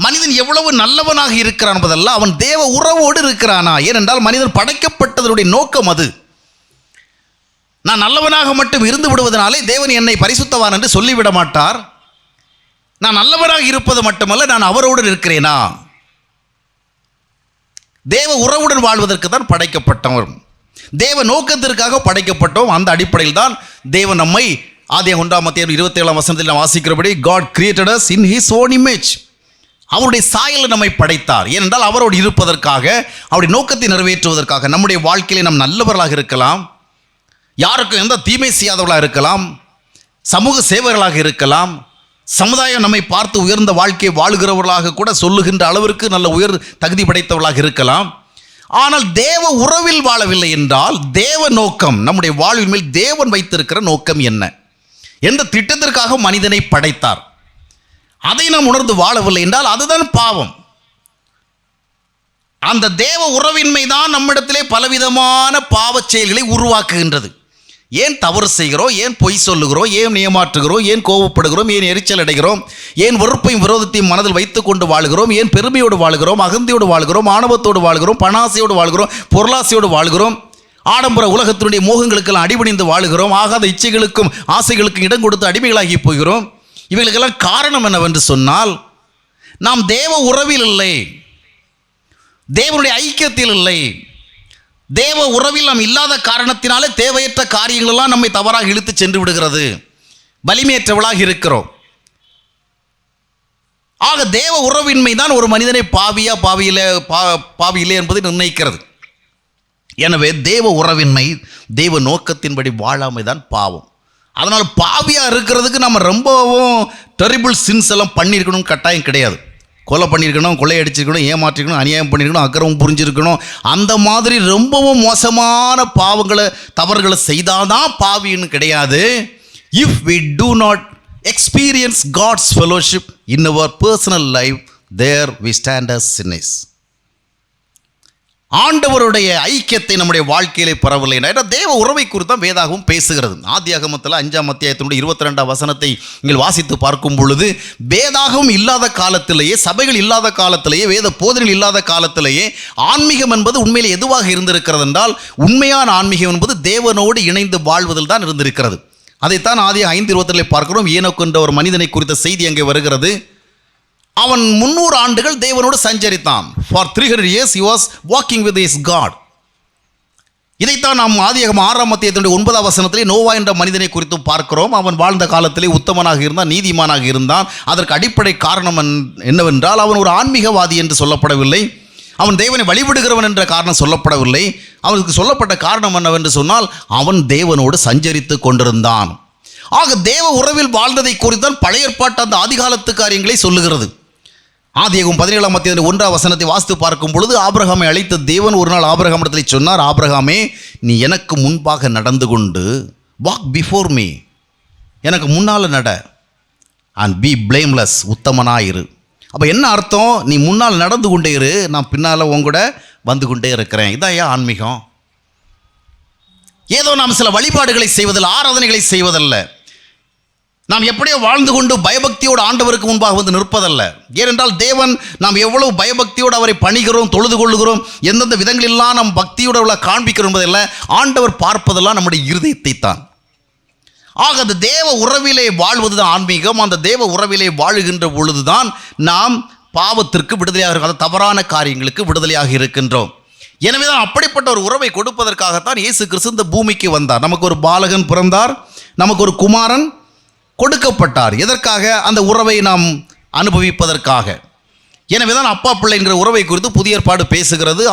மனிதன் எவ்வளவு நல்லவனாக இருக்கிறான் என்பதல்ல, அவன் தேவ உறவோடு இருக்கிறானா. ஏனென்றால் மனிதன் படைக்கப்பட்டதனுடைய நோக்கம் அது. நான் நல்லவனாக மட்டும் இருந்து விடுவதனாலே தேவன் என்னை பரிசுத்தவான் என்று சொல்லிவிட மாட்டார். நான் நல்லவனாக இருப்பது மட்டுமல்ல, நான் அவரோடு இருக்கிறேனா, தேவ உறவுடன் வாழ்வதற்கு தான் படைக்கப்பட்டவர், தேவ நோக்கத்திற்காக படைக்கப்பட்டோம். அந்த அடிப்படையில் தான் தேவன் நம்மை ஆதியாகமம் 1:27 நாம் வாசிக்கிறபடி God created us in his own image. அவருடைய சாயலில் நம்மை படைத்தார். ஏனென்றால் அவரோடு இருப்பதற்காக, அவருடைய நோக்கத்தை நிறைவேற்றுவதற்காக. நம்முடைய வாழ்க்கையிலே நாம் நல்லவர்களாக இருக்கலாம், யாருக்கும் எந்த தீமை செய்யாதவர்களாக இருக்கலாம், சமூக சேவர்களாக இருக்கலாம், சமுதாயம் நம்மை பார்த்து உயர்ந்த வாழ்க்கையை வாழுகிறவர்களாக கூட சொல்லுகின்ற அளவிற்கு நல்ல உயர் தகுதி படைத்தவர்களாக இருக்கலாம். ஆனால் தேவ உறவில் வாழவில்லை என்றால் தேவ நோக்கம், நம்முடைய வாழ்வின் மேல் தேவன் வைத்திருக்கிற நோக்கம் என்ன, எந்த திட்டத்திற்காக மனிதனை படைத்தார், அதை நாம் உணர்ந்து வாழவில்லை என்றால் அதுதான் பாவம். அந்த தேவ உறவின்மை தான் நம்மிடத்திலே பலவிதமான பாவ செயல்களை உருவாக்குகின்றது. ஏன் தவறு செய்கிறோம், ஏன் பொய் சொல்லுகிறோம், ஏன் ஏமாற்றுகிறோம், ஏன் கோபப்படுகிறோம், ஏன் எரிச்சல் அடைகிறோம், ஏன் வெறுப்பையும் விரோதத்தையும் மனதில் வைத்துக் கொண்டு வாழ்கிறோம், ஏன் பெருமையோடு வாழ்கிறோம், அகந்தையோடு வாழ்கிறோம், ஆணவத்தோடு வாழ்கிறோம், பணாசையோடு வாழ்கிறோம், பொருளாசையோடு வாழ்கிறோம், ஆடம்பர உலகத்தினுடைய மோகங்களுக்கெல்லாம் அடிபணிந்து வாழுகிறோம், ஆகாத இச்சைகளுக்கும் ஆசைகளுக்கும் இடம் கொடுத்து அடிமைகளாகி போகிறோம். இவைகளுக்கெல்லாம் காரணம் என்னவென்று சொன்னால், நாம் தேவ உறவில் இல்லை, தேவனுடைய ஐக்கியத்தில் இல்லை. தேவ உறவில் நாம் இல்லாத காரணத்தினாலே தேவையற்ற காரியங்களெல்லாம் நம்மை தவறாக இழுத்து சென்று விடுகிறது. வலிமையற்றவளாக இருக்கிறோம். ஆக தேவ உறவின்மை தான் ஒரு மனிதனை பாவியிலே என்பதை நிர்ணயிக்கிறது. எனவே தேவ உறவின்மை, தேவ நோக்கத்தின்படி வாழாமை தான் பாவம். அதனால் பாவியாக இருக்கிறதுக்கு நம்ம ரொம்பவும் டெரிபிள் சின்ஸ் எல்லாம் பண்ணியிருக்கணும் கட்டாயம் கிடையாது. கொலை பண்ணியிருக்கணும், கொள்ளையடிச்சிருக்கணும், ஏமாற்றிருக்கணும், அநியாயம் பண்ணியிருக்கணும், அக்கிரமம் புரிஞ்சிருக்கணும், அந்த மாதிரி ரொம்பவும் மோசமான பாவங்களை தவறுகளை செய்தால்தான் பாவின்னு கிடையாது. If we do not experience God's fellowship in our personal life, there we stand as sinners. ஆண்டவருடைய ஐக்கியத்தை நம்முடைய வாழ்க்கையிலே பெறவில்லை என்றால் தேவ உறவை குறித்து தான் வேதாகமம் பேசுகிறது. ஆதியாகமத்தில் 5:22 நீங்கள் வாசித்து பார்க்கும் பொழுது, வேதாகமம் இல்லாத காலத்திலேயே, சபைகள் இல்லாத காலத்திலேயே, வேத போதனைகள் இல்லாத காலத்திலேயே ஆன்மீகம் என்பது உண்மையிலே எதுவாக இருந்திருக்கிறது என்றால், உண்மையான ஆன்மீகம் என்பது தேவனோடு இணைந்து வாழ்வதில் தான் இருந்திருக்கிறது. அதைத்தான் ஆதியாகமம் 5:22 பார்க்கிறோம். ஏனோக்கு என்ற ஒரு மனிதனை குறித்த செய்தி அங்கே வருகிறது. அவன் 300 ஆண்டுகள் தேவனோடு சஞ்சரித்தான். For 300 years he was walking with his God. இதைத்தான் நாம் ஆதியாகமம் 6:9 நோவா என்ற மனிதனை குறித்து பார்க்கிறோம். அவன் வாழ்ந்த காலத்திலே உத்தமனாக இருந்தான், நீதிமானாக இருந்தான். அதற்கு அடிப்படை காரணம் என்னவென்றால், அவன் ஒரு ஆன்மீகவாதி என்று சொல்லப்படவில்லை, அவன் தேவனை வழிபடுகிறவன் என்ற காரணம் சொல்லப்படவில்லை. அவனுக்கு சொல்லப்பட்ட காரணம் என்னவென்று சொன்னால், அவன் தேவனோடு சஞ்சரித்து கொண்டிருந்தான். ஆக தேவ உறவில் வாழ்ந்ததை குறித்தான் பழைய ஏற்பாட்டு அந்த ஆதிகாலத்து காரியங்களை சொல்லுகிறது. ஆதியாகமம் 17:1 வாசித்து பார்க்கும் பொழுது, ஆபிரகாமை அழைத்த தேவன் ஒரு நாள் ஆபிரகாமிடத்தில் சொன்னார், ஆபிரகாமே, நீ எனக்கு முன்பாக நடந்து கொண்டு, வாக் பிஃபோர் மீ, எனக்கு முன்னால் நட அண்ட் பி பிளேம்லெஸ், உத்தமனாயிரு. அப்போ என்ன அர்த்தம்? நீ முன்னால் நடந்து கொண்டே இரு, நான் பின்னால் உங்கூட வந்து கொண்டே இருக்கிறேன். இதான் ஏன் ஆன்மீகம்? ஏதோ நாம் சில வழிபாடுகளை செய்வதில்லை, ஆராதனைகளை செய்வதல்ல, நாம் எப்படியோ வாழ்ந்து கொண்டு பயபக்தியோடு ஆண்டவருக்கு முன்பாக வந்து நிற்பதல்ல. ஏனென்றால் தேவன் நாம் எவ்வளவு பயபக்தியோடு அவரை பணிகிறோம், தொழுது கொள்ளுகிறோம், எந்தெந்த விதங்களெல்லாம் நாம் பக்தியோடு உள்ள காண்பிக்கிறோம் என்பதில்லை. ஆண்டவர் பார்ப்பதெல்லாம் நம்முடைய இருதயத்தை தான். ஆக அந்த தேவ உறவிலே வாழ்வதுதான் ஆன்மீகம். அந்த தேவ உறவிலே வாழுகின்ற பொழுதுதான் நாம் பாவத்திற்கு விடுதலையாக இருக்கிறோம், அந்த தவறான காரியங்களுக்கு விடுதலையாக இருக்கின்றோம். எனவே தான் அப்படிப்பட்ட ஒரு உறவை கொடுப்பதற்காகத்தான் இயேசு கிறிஸ்து இந்த பூமிக்கு வந்தார். நமக்கு ஒரு பாலகன் பிறந்தார், நமக்கு ஒரு குமாரன் கொடுக்கப்பட்டார். எதற்காக? அந்த உறவை நாம் அனுபவிப்பதற்காக. எனவே தான் அப்பா பிள்ளை என்கிற உறவை குறித்து புதிய ஏற்பாடு பேசுகிறது.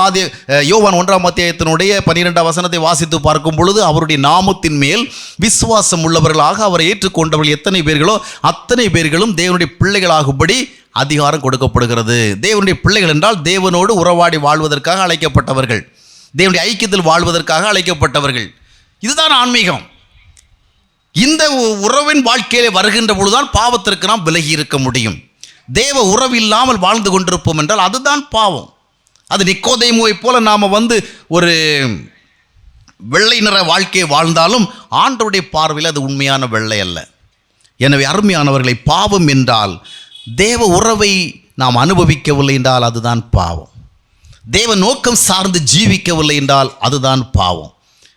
யோவான் 1ஆம் அத்தியாயத்தினுடைய 12ஆம் வசனத்தை வாசித்து பார்க்கும் பொழுது, அவருடைய நாமத்தின் மேல் விசுவாசம் உள்ளவர்களாக அவரை ஏற்றுக்கொண்டவர்கள் எத்தனை பேர்களோ அத்தனை பேர்களும் தேவனுடைய பிள்ளைகளாகும்படி அதிகாரம் கொடுக்கப்படுகிறது. தேவனுடைய பிள்ளைகள் என்றால் தேவனோடு உறவாடி வாழ்வதற்காக அழைக்கப்பட்டவர்கள், தேவனுடைய ஐக்கியத்தில் வாழ்வதற்காக அழைக்கப்பட்டவர்கள். இதுதான் ஆன்மீகம். இந்த உறவின் வாழ்க்கையிலே வருகின்ற பொழுதுதான் பாவத்திற்கு நாம் விலகி இருக்க முடியும். தேவ உறவு இல்லாமல் வாழ்ந்து கொண்டிருப்போம் என்றால் அதுதான் பாவம். அது நிக்கோதேமுவை போல நாம் ஒரு வெள்ளை நிற வாழ்க்கையை வாழ்ந்தாலும் ஆண்டவருடைய பார்வையில் அது உண்மையான வெள்ளை அல்ல. எனவே அருமையானவர்களை, பாவம் என்றால் தேவ உறவை நாம் அனுபவிக்கவில்லை என்றால் அதுதான் பாவம். தேவ நோக்கம் சார்ந்து ஜீவிக்கவில்லை என்றால் அதுதான் பாவம்.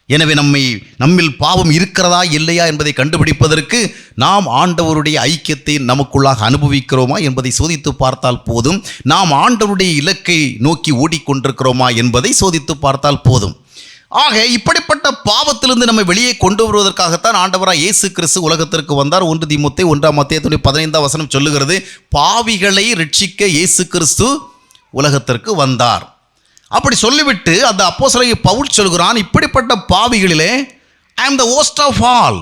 எனவே நம்மில் பாவம் இருக்கிறதா இல்லையா என்பதை கண்டுபிடிப்பதற்கு நாம் ஆண்டவருடைய ஐக்கியத்தை நமக்குள்ளாக அனுபவிக்கிறோமா என்பதை சோதித்து பார்த்தால் போதும். நாம் ஆண்டவருடைய இலக்கை நோக்கி ஓடிக்கொண்டிருக்கிறோமா என்பதை சோதித்து பார்த்தால் போதும். ஆக இப்படிப்பட்ட பாவத்திலிருந்து நம்மை வெளியே கொண்டு வருவதற்காகத்தான் ஆண்டவராக இயேசு கிறிஸ்து உலகத்திற்கு வந்தார். 1 தீமோத்தேயு 1ஆம் அத்தியாயத்தினுடைய 15ஆம் வசனம் சொல்லுகிறது, பாவிகளை ரட்சிக்க இயேசு கிறிஸ்து உலகத்திற்கு வந்தார். அப்படி சொல்லிவிட்டு அந்த அப்போஸ்தலனாகிய பவுல் சொல்கிறான், இப்படிப்பட்ட பாவிகளிலே ஐ ஆம் த worst ஆஃப் ஆல்,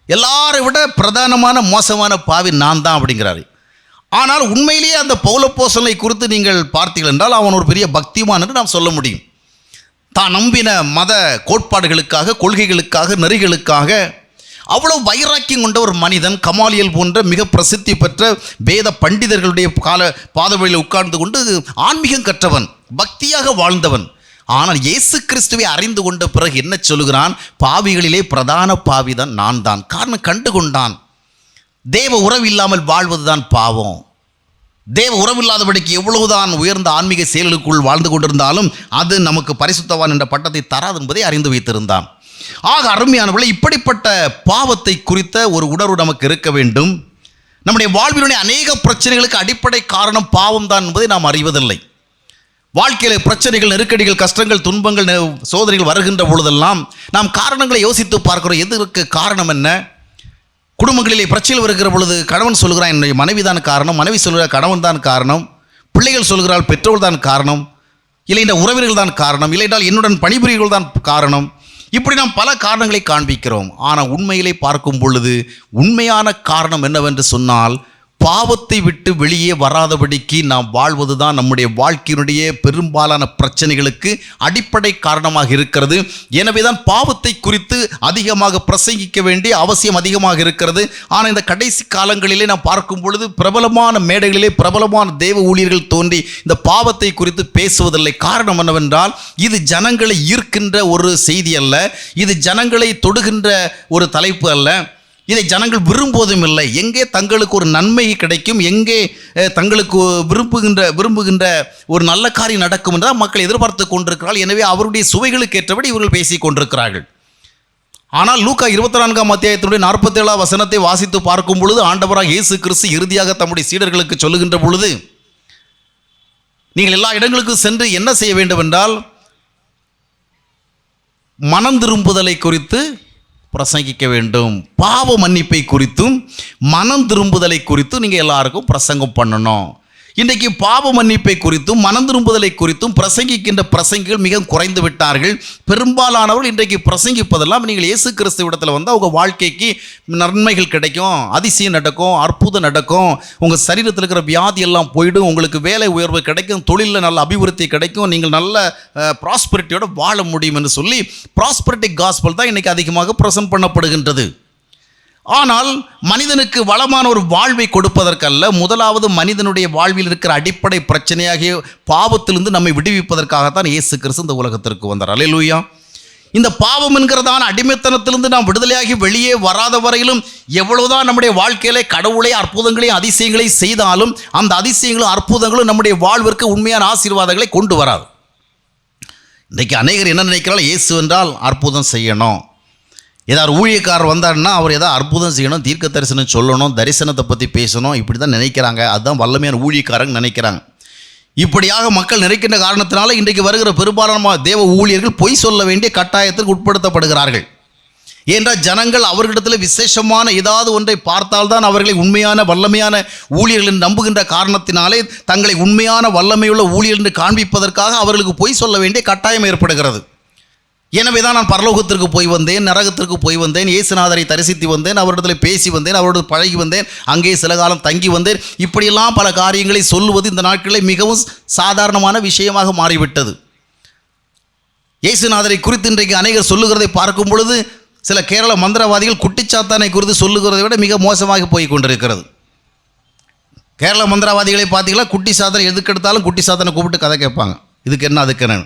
எல்லாரை விட பிரதானமான மோசமான பாவி நான் தான் அப்படிங்கிறாரு. ஆனால் உண்மையிலேயே அந்த பவுல் அப்போஸ்தலனை குறித்து நீங்கள் பார்த்தீர்கள் என்றால் அவன் ஒரு பெரிய பக்திமான் என்று நாம் சொல்ல முடியும். தான் நம்பின மத கோட்பாடுகளுக்காக, கொள்கைகளுக்காக, நெறிகளுக்காக அவ்வளவு வைராக்கியம் கொண்ட ஒரு மனிதன். கமாலியல் போன்ற மிக பிரசித்தி பெற்ற வேத பண்டிதர்களுடைய பாதவழியில் உட்கார்ந்து கொண்டு ஆன்மீகம் கற்றவன், பக்தியாக வாழ்ந்தவன். ஆனால் இயேசு கிறிஸ்துவை அறிந்து கொண்ட பிறகு என்ன சொல்லுகிறான்? பாவிகளிலே பிரதான பாவிதான் நான் தான். காரணம் கண்டு கொண்டான், தேவ உறவு இல்லாமல் வாழ்வதுதான் பாவம். தேவ உறவில்லாதபடிக்கு எவ்வளவுதான் உயர்ந்த ஆன்மீக செயல்களுக்குள் வாழ்ந்து கொண்டிருந்தாலும் அது நமக்கு பரிசுத்தவான் என்ற பட்டத்தை தராது என்பதை அறிந்து வைத்திருந்தான். ஆக அருமையானவர்களே, இப்படிப்பட்ட பாவத்தை குறித்த ஒரு உணர்வு நமக்கு இருக்க வேண்டும். நம்முடைய வாழ்வினுடைய அநேக பிரச்சனைகளுக்கு அடிப்படை காரணம் பாவம் தான் என்பதை நாம் அறிவதில்லை. வாழ்க்கையில் பிரச்சனைகள், நெருக்கடிகள், கஷ்டங்கள், துன்பங்கள், சோதனைகள் வருகின்ற பொழுதெல்லாம் நாம் காரணங்களை யோசித்து பார்க்கிறோம். எதற்கு காரணம் என்ன? குடும்பங்களிலே பிரச்சனைகள் வருகிற பொழுது கணவன் சொல்கிறான் என்னுடைய மனைவி தான் காரணம், மனைவி சொல்கிறார் கணவன் தான் காரணம், பிள்ளைகள் சொல்கிறாள் பெற்றோர் தான் காரணம், இல்லைன்னா உறவினர்கள் தான் காரணம், இல்லைன்றால் என்னுடன் பணிபுரியர்கள் தான் காரணம். இப்படி நாம் பல காரணங்களை காண்பிக்கிறோம். ஆனால் உண்மையிலே பார்க்கும் பொழுது உண்மையான காரணம் என்னவென்று சொன்னால், பாவத்தை விட்டு வெளியே வராதபடிக்கு நாம் வாழ்வது தான் நம்முடைய வாழ்க்கையினுடைய பெரும்பாலான பிரச்சனைகளுக்கு அடிப்படை காரணமாக இருக்கிறது. எனவே தான் பாவத்தை குறித்து அதிகமாக பிரசங்கிக்க வேண்டிய அவசியம் அதிகமாக இருக்கிறது. ஆனால் இந்த கடைசி காலங்களிலே நாம் பார்க்கும் பொழுது பிரபலமான மேடைகளிலே பிரபலமான தேவ ஊழியர்கள் தோன்றி இந்த பாவத்தை குறித்து பேசுவதில்லை. காரணம் என்னவென்றால், இது ஜனங்களை ஈர்க்கின்ற ஒரு செய்தி அல்ல, இது ஜனங்களை தொடுகின்ற ஒரு தலைப்பு அல்ல, இதை ஜனங்கள் விரும்புவதும் இல்லை. எங்கே தங்களுக்கு ஒரு நன்மை கிடைக்கும், எங்கே தங்களுக்கு விரும்புகின்ற ஒரு நல்ல காரியம் நடக்கும் என்றால் மக்கள் எதிர்பார்த்து கொண்டிருக்கிறார்கள். எனவே அவருடைய சுவைகளுக்கு ஏற்றபடி இவர்கள் பேசிக் கொண்டிருக்கிறார்கள். ஆனால் லூக்கா 24ஆம் அத்தியாயத்தினுடைய 47ஆம் வசனத்தை வாசித்து பார்க்கும் பொழுது ஆண்டவராக இயேசு கிறிஸ்து இறுதியாக தம்முடைய சீடர்களுக்கு சொல்லுகின்ற பொழுது, நீங்கள் எல்லா இடங்களுக்கும் சென்று என்ன செய்ய வேண்டும் என்றால், மனம் திரும்புதலை குறித்து பிரசங்கிக்க வேண்டும். பாவ மன்னிப்பை குறித்தும் மனம் திரும்புதலை குறித்தும் நீங்கள் எல்லாருக்கும் பிரசங்கம் பண்ணணும். இன்றைக்கு பாவ மன்னிப்பை குறித்தும் மனம் திரும்புதலை குறித்தும் பிரசங்கிக்கின்ற பிரசங்கிகள் மிக குறைந்து விட்டார்கள். பெரும்பாலானவர்கள் இன்றைக்கு பிரசங்கிப்பதெல்லாம், நீங்கள் இயேசு கிறிஸ்துவிடத்தில் வந்து அவங்க வாழ்க்கைக்கு நன்மைகள் கிடைக்கும், அதிசயம் நடக்கும், அற்புதம் நடக்கும், உங்கள் சரீரத்தில் இருக்கிற வியாதி எல்லாம் போயிடும், உங்களுக்கு வேலை உயர்வு கிடைக்கும், தொழிலில் நல்ல அபிவிருத்தி கிடைக்கும், நீங்கள் நல்ல ப்ராஸ்பரிட்டியோடு வாழ முடியும் என்று சொல்லி ப்ராஸ்பரிட்டி காஸ்பல் தான் இன்றைக்கி அதிகமாக பிரசன்ட் பண்ணப்படுகின்றது. ஆனால் மனிதனுக்கு வளமான ஒரு வாழ்வை கொடுப்பதற்கல்ல, முதலாவது மனிதனுடைய வாழ்வில் இருக்கிற அடிப்படை பிரச்சனையாகிய பாவத்திலிருந்து நம்மை விடுவிப்பதற்காகத்தான் இயேசு கிறிஸ்து இந்த உலகத்திற்கு வந்தார். அல்லேலூயா. இந்த பாவம் என்கிறதான அடிமைத்தனத்திலிருந்து நாம் விடுதலையாகி வெளியே வராத வரையிலும் எவ்வளவுதான் நம்முடைய வாழ்க்கையிலே கடவுளை அற்புதங்களையும் அதிசயங்களையும் செய்தாலும் அந்த அதிசயங்களும் அற்புதங்களும் நம்முடைய வாழ்விற்கு உண்மையான ஆசீர்வாதங்களை கொண்டு வராது. இன்றைக்கு அநேகர் என்ன நினைக்கிறார்கள், இயேசு என்றால் அற்புதம் செய்யணும், ஏதாவது ஊழியக்காரர் வந்தாருன்னா அவர் ஏதாவது அற்புதம் செய்யணும், தீர்க்க தரிசனம் சொல்லணும், தரிசனத்தை பற்றி பேசணும், இப்படி தான் நினைக்கிறாங்க. அதுதான் வல்லமையான ஊழியக்காரங்க நினைக்கிறாங்க. இப்படியாக மக்கள் நினைக்கின்ற காரணத்தினால இன்றைக்கு வருகிற பெரும்பாலான தேவ ஊழியர்கள் பொய் சொல்ல வேண்டிய கட்டாயத்திற்கு உட்படுத்தப்படுகிறார்கள். ஏனென்றால் ஜனங்கள் அவர்களிடத்தில் விசேஷமான ஏதாவது ஒன்றை பார்த்தால்தான் அவர்களை உண்மையான வல்லமையான ஊழியர்கள் என்று நம்புகின்ற காரணத்தினாலே தங்களை உண்மையான வல்லமையுள்ள ஊழியர் என்று காண்பிப்பதற்காக அவர்களுக்கு பொய் சொல்ல வேண்டிய கட்டாயம் ஏற்படுகிறது. எனவே தான் நான் பரலோகத்திற்கு போய் வந்தேன், நரகத்திற்கு போய் வந்தேன், இயேசுநாதரை தரிசித்து வந்தேன், அவரிடத்தில் பேசி வந்தேன், அவரோடு பழகி வந்தேன், அங்கே சில காலம் தங்கி வந்தேன், இப்படியெல்லாம் பல காரியங்களை சொல்லுவது இந்த நாட்களில் மிகவும் சாதாரணமான விஷயமாக மாறிவிட்டது. இயேசுநாதரை குறித்து இன்றைக்கு அநேகர் சொல்லுகிறதை பார்க்கும் பொழுது சில கேரள மந்திரவாதிகள் குட்டிச்சாத்தானை குறித்து சொல்லுகிறதை விட மிக மோசமாக போய் கொண்டிருக்கிறது. கேரள மந்திரவாதிகளை பார்த்தீங்களா, குட்டி சாத்தனை எதுக்கெடுத்தாலும் குட்டி சாத்தனை கூப்பிட்டு கதை கேட்பாங்க, இதுக்கு என்ன அதுக்கு என்ன.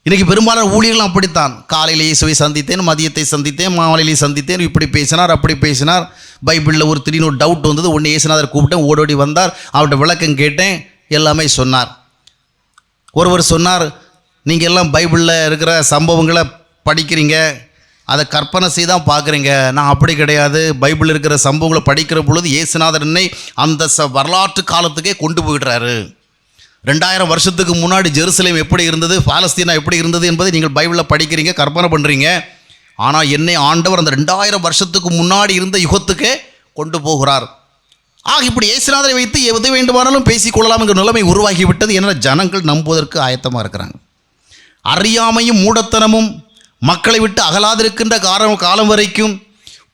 இன்றைக்கி பெரும்பாலான ஊழியர்களும் அப்படித்தான். காலையில் இயேசுவை சந்தித்தேன், மதியத்தை சந்தித்தேன், மாலையிலே சந்தித்தேன், இப்படி பேசினார் அப்படி பேசினார், பைபிளில் ஒரு திடீர்னு ஒரு டவுட் வந்தது, ஒன்று இயேசுநாதர் கூப்பிட்டேன், ஓடோடி வந்தார், அவர்கிட்ட விளக்கம் கேட்டேன், எல்லாமே சொன்னார். ஒருவர் சொன்னார், நீங்கள் எல்லாம் பைபிளில் இருக்கிற சம்பவங்களை படிக்கிறீங்க, அதை கற்பனை செய்து தான் பார்க்குறீங்க, நான் அப்படி கிடையாது, பைபிளில் இருக்கிற சம்பவங்களை படிக்கிற பொழுது இயேசுநாதர் என்னை அந்த வரலாற்று காலத்துக்கே கொண்டு போயிடுறாரு. 2000 வருஷத்துக்கு முன்னாடி ஜெருசலேம் எப்படி இருந்தது, பாலஸ்தீனா எப்படி இருந்தது என்பதை நீங்கள் பைபிளில் படிக்கிறீங்க, கற்பனை பண்ணுறீங்க. ஆனால் என்னை ஆண்டவர் அந்த 2000 வருஷத்துக்கு முன்னாடி இருந்த யுகத்துக்கே கொண்டு போகிறார். இப்படி இயேசுநாதரை வைத்து எது வேண்டுமானாலும் பேசிக்கொள்ளலாம் என்ற நிலைமை உருவாகிவிட்டது. என ஜனங்கள் நம்புவதற்கு ஆயத்தமாக இருக்கிறாங்க. அறியாமையும் மூடத்தனமும் மக்களை விட்டு அகலாதிருக்கின்ற காலம் வரைக்கும்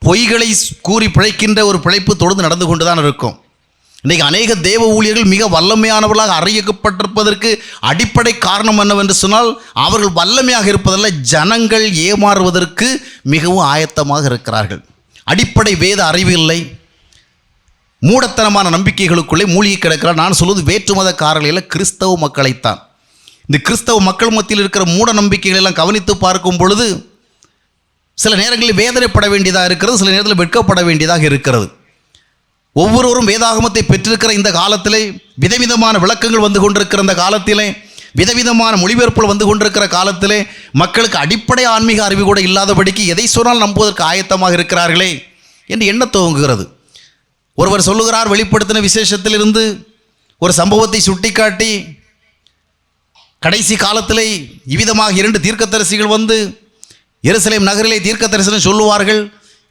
பொய்களை கூறி பிழைக்கின்ற ஒரு பிழைப்பு தொடர்ந்து நடந்து கொண்டு தான் இருக்கும். இன்றைக்கு அநேக தேவ ஊழியர்கள் மிக வல்லமையானவர்களாக அறியப்பட்டிருப்பதற்கு அடிப்படை காரணம் என்னவென்று சொன்னால், அவர்கள் வல்லமையாக இருப்பதல்ல, ஜனங்கள் ஏமாறுவதற்கு மிகவும் ஆயத்தமாக இருக்கிறார்கள். அடிப்படை வேத அறிவு இல்லை, மூடத்தனமான நம்பிக்கைகளுக்குள்ளே மூழ்கி கிடக்கிறார். நான் சொல்வது வேற்றுமதக்காரர்களில் கிறிஸ்தவ மக்களைத்தான். இந்த கிறிஸ்தவ மக்கள் மத்தியில் இருக்கிற மூட நம்பிக்கைகள் எல்லாம் கவனித்து பார்க்கும் பொழுது சில நேரங்களில் வேதனைப்பட வேண்டியதாக இருக்கிறது, சில நேரத்தில் வெட்கப்பட வேண்டியதாக இருக்கிறது. ஒவ்வொருவரும் வேதாகமத்தை பெற்றிருக்கிற இந்த காலத்திலே, விதவிதமான விளக்கங்கள் வந்து கொண்டிருக்கிற இந்த காலத்திலே, விதவிதமான மொழிபெயர்ப்புகள் வந்து கொண்டிருக்கிற காலத்திலே மக்களுக்கு அடிப்படை ஆன்மீக அறிவு கூட இல்லாதபடிக்கு எதை சொன்னால் நம்புவதற்கு ஆயத்தமாக இருக்கிறார்களே என்று எண்ண துவங்குகிறது. ஒருவர் சொல்லுகிறார், வெளிப்படுத்தின விசேஷத்திலிருந்து ஒரு சம்பவத்தை சுட்டிக்காட்டி, கடைசி காலத்திலே இவ்விதமாக 2 தீர்க்கதரிசிகள் வந்து எருசலேம் நகரிலே தீர்க்க தரிசனம் சொல்லுவார்கள்,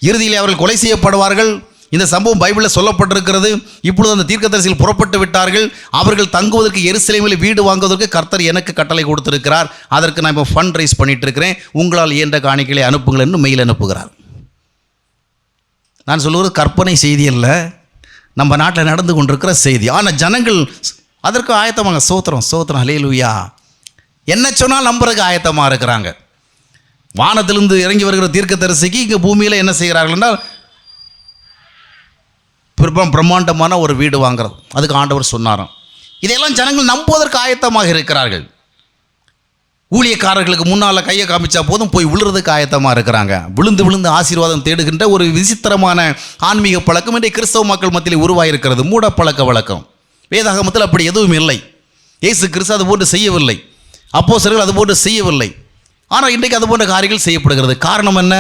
இறுதியிலே அவர்கள் கொலை செய்யப்படுவார்கள். இந்த சம்பவம் பைபிளில் சொல்லப்பட்டிருக்கிறது. இப்பொழுது அந்த தீர்க்கதரிசிகள் புறப்பட்டு விட்டார்கள். அவர்கள் தங்குவதற்கு எருசலேமில் வீடு வாங்குவதற்கு கர்த்தர் எனக்கு கட்டளை கொடுத்திருக்கிறார். அதற்கு நான் இப்போ ஃபண்ட் ரைஸ் பண்ணிட்டு இருக்கிறேன், உங்களால் இயன்ற காணிக்கைகளை அனுப்புங்கள் என்று மெயில் அனுப்புகிறார். நான் சொல்லுவது கற்பனை செய்தி அல்ல, நம்ம நாட்டில் நடந்து கொண்டிருக்கிற செய்தி. ஆனால் ஜனங்கள் அதற்கு ஆயத்தமாக சோத்திரம் சோத்திரம் ஹல்லேலூயா என்ன சொன்னால் நம்புறதுக்கு ஆயத்தமாக இருக்கிறாங்க. வானத்திலிருந்து இறங்கி வருகிற தீர்க்கதரிசிக்கு இங்கே பூமியில் என்ன செய்கிறார்கள் என்றால் பிரம்மாண்டமான ஒரு வீடு வாங்குறது, அதுக்கு ஆண்டவர் சொன்னாராம். இதையெல்லாம் ஜனங்கள் நம்புவதற்கு ஆயத்தமாக இருக்கிறார்கள். ஊழியக்காரர்களுக்கு முன்னால் கையை காமிச்சா போதும் போய் விழுறதுக்கு ஆயத்தமாக இருக்கிறாங்க. விழுந்து விழுந்து ஆசீர்வாதம் தேடுகின்ற ஒரு விசித்திரமான ஆன்மீக பழக்கம் இன்றைய கிறிஸ்தவ மக்கள் மத்தியில் உருவாயிருக்கிறது. மூட பழக்க வழக்கம். வேதாகமத்தில் அப்படி எதுவும் இல்லை. இயேசு கிறிஸ்து அது போன்று செய்யவில்லை, அப்போஸ்தலர்கள் அது போன்று செய்யவில்லை. ஆனால் இன்றைக்கு அது போன்ற காரியங்கள் செய்யப்படுகிறது. காரணம் என்ன?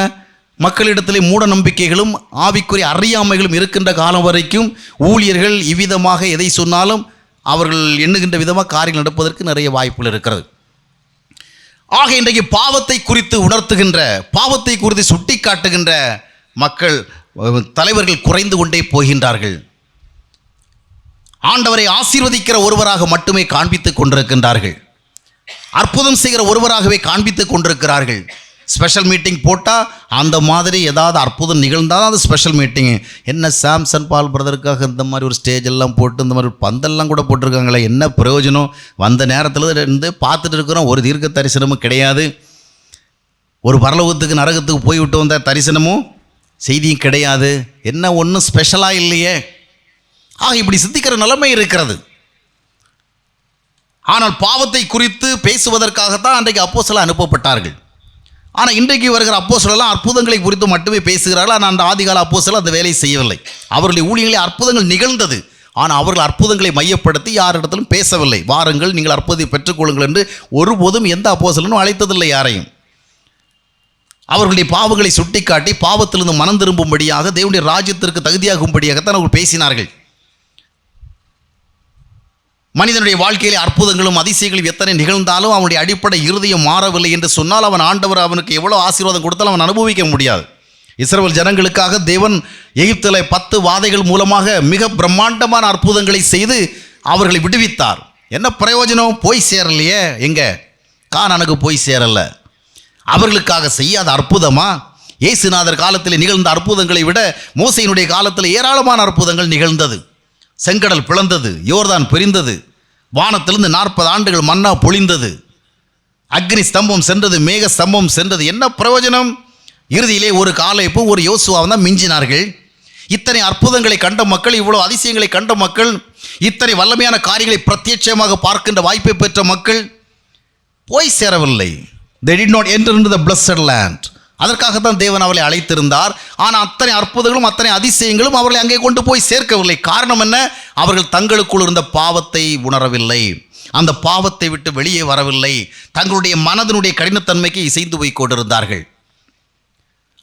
மக்களிடத்திலே மூட நம்பிக்கைகளும் ஆவிக்குரிய அறியாமைகளும் இருக்கின்ற காலம் வரைக்கும் ஊழியர்கள் இவ்விதமாக எதை சொன்னாலும் அவர்கள் எண்ணுகின்ற விதமாக காரியங்கள் நடப்பதற்கு நிறைய வாய்ப்புகள் இருக்கிறது. ஆக இன்றைக்கு பாவத்தை குறித்து உணர்த்துகின்ற, பாவத்தை குறித்து சுட்டி காட்டுகின்ற மக்கள் தலைவர்கள் குறைந்து கொண்டே போகின்றார்கள். ஆண்டவரை ஆசீர்வதிக்கிற ஒருவராக மட்டுமே காண்பித்துக் கொண்டிருக்கின்றார்கள். அற்புதம் செய்கிற ஒருவராகவே காண்பித்துக் கொண்டிருக்கிறார்கள். ஸ்பெஷல் மீட்டிங் போட்டால் அந்த மாதிரி ஏதாவது அற்புதம் நிகழ்ந்தால் அது ஸ்பெஷல் மீட்டிங்கு. என்ன சாம்சன் பால் பிரதருக்காக இந்த மாதிரி ஒரு ஸ்டேஜ் எல்லாம் போட்டு இந்த மாதிரி பந்தெல்லாம் கூட போட்டிருக்காங்களே, என்ன பிரயோஜனம்? வந்த நேரத்தில் இருந்து பார்த்துட்டு இருக்கிறோம், ஒரு தீர்க்க தரிசனமும் கிடையாது, ஒரு பரலோகத்துக்கு நரகத்துக்கு போய்விட்டு வந்த தரிசனமும் செய்தியும் கிடையாது, என்ன ஒன்றும் ஸ்பெஷலாக இல்லையே. இப்படி சிந்திக்கிற நிலைமை இருக்கிறது. ஆனால் பாவத்தை குறித்து பேசுவதற்காகத்தான் அன்றைக்கு அப்போஸ்தலர் அனுப்பப்பட்டார்கள். ஆனால் இன்றைக்கு வருகிற அப்போஸ்தலர் அற்புதங்களை குறித்து மட்டுமே பேசுகிறார்கள். ஆனால் அந்த ஆதிகால அப்போஸ்தலர் அந்த வேலையை செய்யவில்லை. அவர்களுடைய ஊழியங்களில் அற்புதங்கள் நிகழ்ந்தது. ஆனால் அவர்கள் அற்புதங்களை மையப்படுத்தி யாரிடத்திலும் பேசவில்லை. வாருங்கள், நீங்கள் அற்புதத்தை பெற்றுக்கொள்ளுங்கள் என்று ஒருபோதும் எந்த அப்போஸ்தலனும் அழைத்ததில்லை யாரையும். அவர்களுடைய பாவங்களை சுட்டிக்காட்டி பாவத்திலிருந்து மனம் திரும்பும்படியாக, தேவனுடைய ராஜ்யத்திற்கு தகுதியாகும்படியாகத்தான் அவர்கள் பேசினார்கள். மனிதனுடைய வாழ்க்கையிலே அற்புதங்களும் அதிசயங்களும் எத்தனை நிகழ்ந்தாலும் அவனுடைய அடிப்படை இருதயம் மாறவில்லை என்று சொன்னால் அவன் ஆண்டவர் அவனுக்கு எவ்வளோ ஆசீர்வாதம் கொடுத்தாலும் அவன் அனுபவிக்க முடியாது. இஸ்ரவேல் ஜனங்களுக்காக தேவன் எகிப்தில் 10 வாதைகள் மூலமாக மிக பிரம்மாண்டமான அற்புதங்களை செய்து அவர்களை விடுவித்தார். என்ன பிரயோஜனம்? போய் சேரலையே. எங்கே? கானானுக்கு போய் சேரல. அவர்களுக்காக செய்யாத அற்புதமா? இயேசுநாதர் காலத்தில் நிகழ்ந்த அற்புதங்களை விட மோசேயினுடைய காலத்தில் ஏராளமான அற்புதங்கள் நிகழ்ந்தது. செங்கடல் பிளந்தது, யோர்தான் பிரிந்தது, வானத்திலிருந்து 40 ஆண்டுகள் மன்னா பொழிந்தது, அக்னி ஸ்தம்பம் சென்றது, மேக ஸ்தம்பம் சென்றது. என்ன பிரயோஜனம்? இறுதியிலே ஒரு காலேப்பு ஒரு யோசுவாவும் தான் மிஞ்சினார்கள். இத்தனை அற்புதங்களை கண்ட மக்கள், இவ்வளோ அதிசயங்களை கண்ட மக்கள், இத்தனை வல்லமையான காரியங்களை பிரத்யட்சமாக பார்க்கின்ற வாய்ப்பை பெற்ற மக்கள் போய் சேரவில்லை. They did not enter into the blessed land. அதற்காகத்தான் தேவன் அவளை அழைத்திருந்தார். ஆனால் அத்தனை அற்புதங்களும் அத்தனை அதிசயங்களும் அவர்களை அங்கே கொண்டு போய் சேர்க்கவில்லை. காரணம் என்ன? அவர்கள் தங்களுக்குள் இருந்த பாவத்தை உணரவில்லை, அந்த பாவத்தை விட்டு வெளியே வரவில்லை, தங்களுடைய மனதினுடைய கடினத்தன்மைக்கு இசைந்து போய் கொண்டிருந்தார்கள்.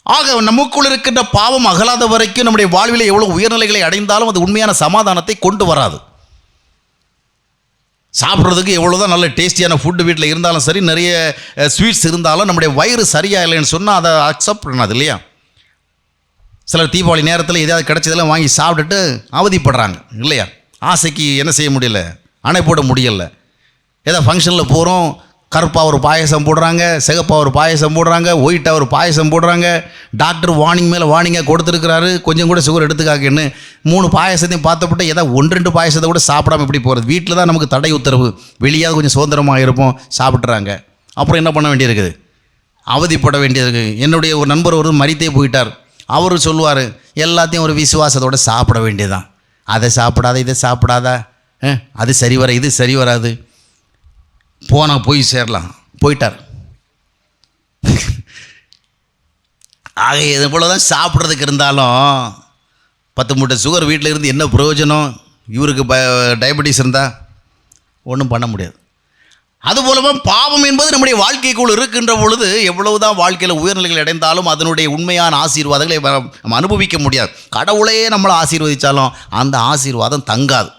ஆக நமக்குள் இருக்கின்ற பாவம் அகலாத வரைக்கும் நம்முடைய வாழ்வில் எவ்வளோ உயர்நிலைகளை அடைந்தாலும் அது உண்மையான சமாதானத்தை கொண்டு வராது. சாப்பிட்றதுக்கு எவ்வளோதான் நல்ல டேஸ்டியான ஃபுட்டு வீட்டில் இருந்தாலும் சரி, நிறைய ஸ்வீட்ஸ் இருந்தாலும் நம்முடைய வயிறு சரியாக இல்லைன்னு சொன்னால் அதை அக்செப்ட் பண்ணாது இல்லையா? சிலர் தீபாவளி நேரத்தில் எதாவது கிடைச்சதெல்லாம் வாங்கி சாப்பிட்டுட்டு அவதிப்படுறாங்க இல்லையா? ஆசைக்கு என்ன செய்ய முடியல, அணை போட முடியலை. ஏதோ ஃபங்க்ஷனில் போகிறோம், கருப்பாக ஒரு பாயசம் போடுறாங்க, சிகப்பாக ஒரு பாயசம் போடுறாங்க, ஒயிட்டாக ஒரு பாயசம் போடுறாங்க. டாக்டர் வார்னிங் மேலே வார்னிங்காக கொடுத்துருக்கிறாரு, கொஞ்சம் கூட சுகர் எடுத்துக்காக்கன்னு 3 பாயசத்தையும் பார்த்தப்பட்டு ஏதாவது 1-2 பாயசத்தை கூட சாப்பிடாமல் எப்படி போகிறது? வீட்டில் தான் நமக்கு தடை உத்தரவு, வெளியாவது கொஞ்சம் சுதந்திரமாக இருப்போம், சாப்பிட்றாங்க. அப்புறம் என்ன பண்ண வேண்டியிருக்குது? அவதிப்பட வேண்டியது. என்னுடைய ஒரு நண்பர் ஒரு மரித்தே போயிட்டார். அவர் சொல்லுவார், எல்லாத்தையும் ஒரு விசுவாசத்தோடு சாப்பிட வேண்டியதான். அதை சாப்பிடாத, இதை சாப்பிடாத, அது சரி வர, இது சரி வராது, போனால் போய் சேரலாம். போயிட்டார். ஆக இது போல தான் சாப்பிட்றதுக்கு இருந்தாலும் 10 மூட்டை சுகர் வீட்டில் இருந்து என்ன பிரயோஜனம்? இவருக்கு டயபெட்டிஸ் இருந்தால் ஒன்றும் பண்ண முடியாது. அதுபோலவும் பாவம் என்பது நம்முடைய வாழ்க்கைக்குள் இருக்கின்ற பொழுது எவ்வளவுதான் வாழ்க்கையில் உயர்நிலைகள் அடைந்தாலும் அதனுடைய உண்மையான ஆசீர்வாதங்களை நம்ம அனுபவிக்க முடியாது. கடவுளே நம்மளை ஆசீர்வதித்தாலும் அந்த ஆசீர்வாதம் தங்காது.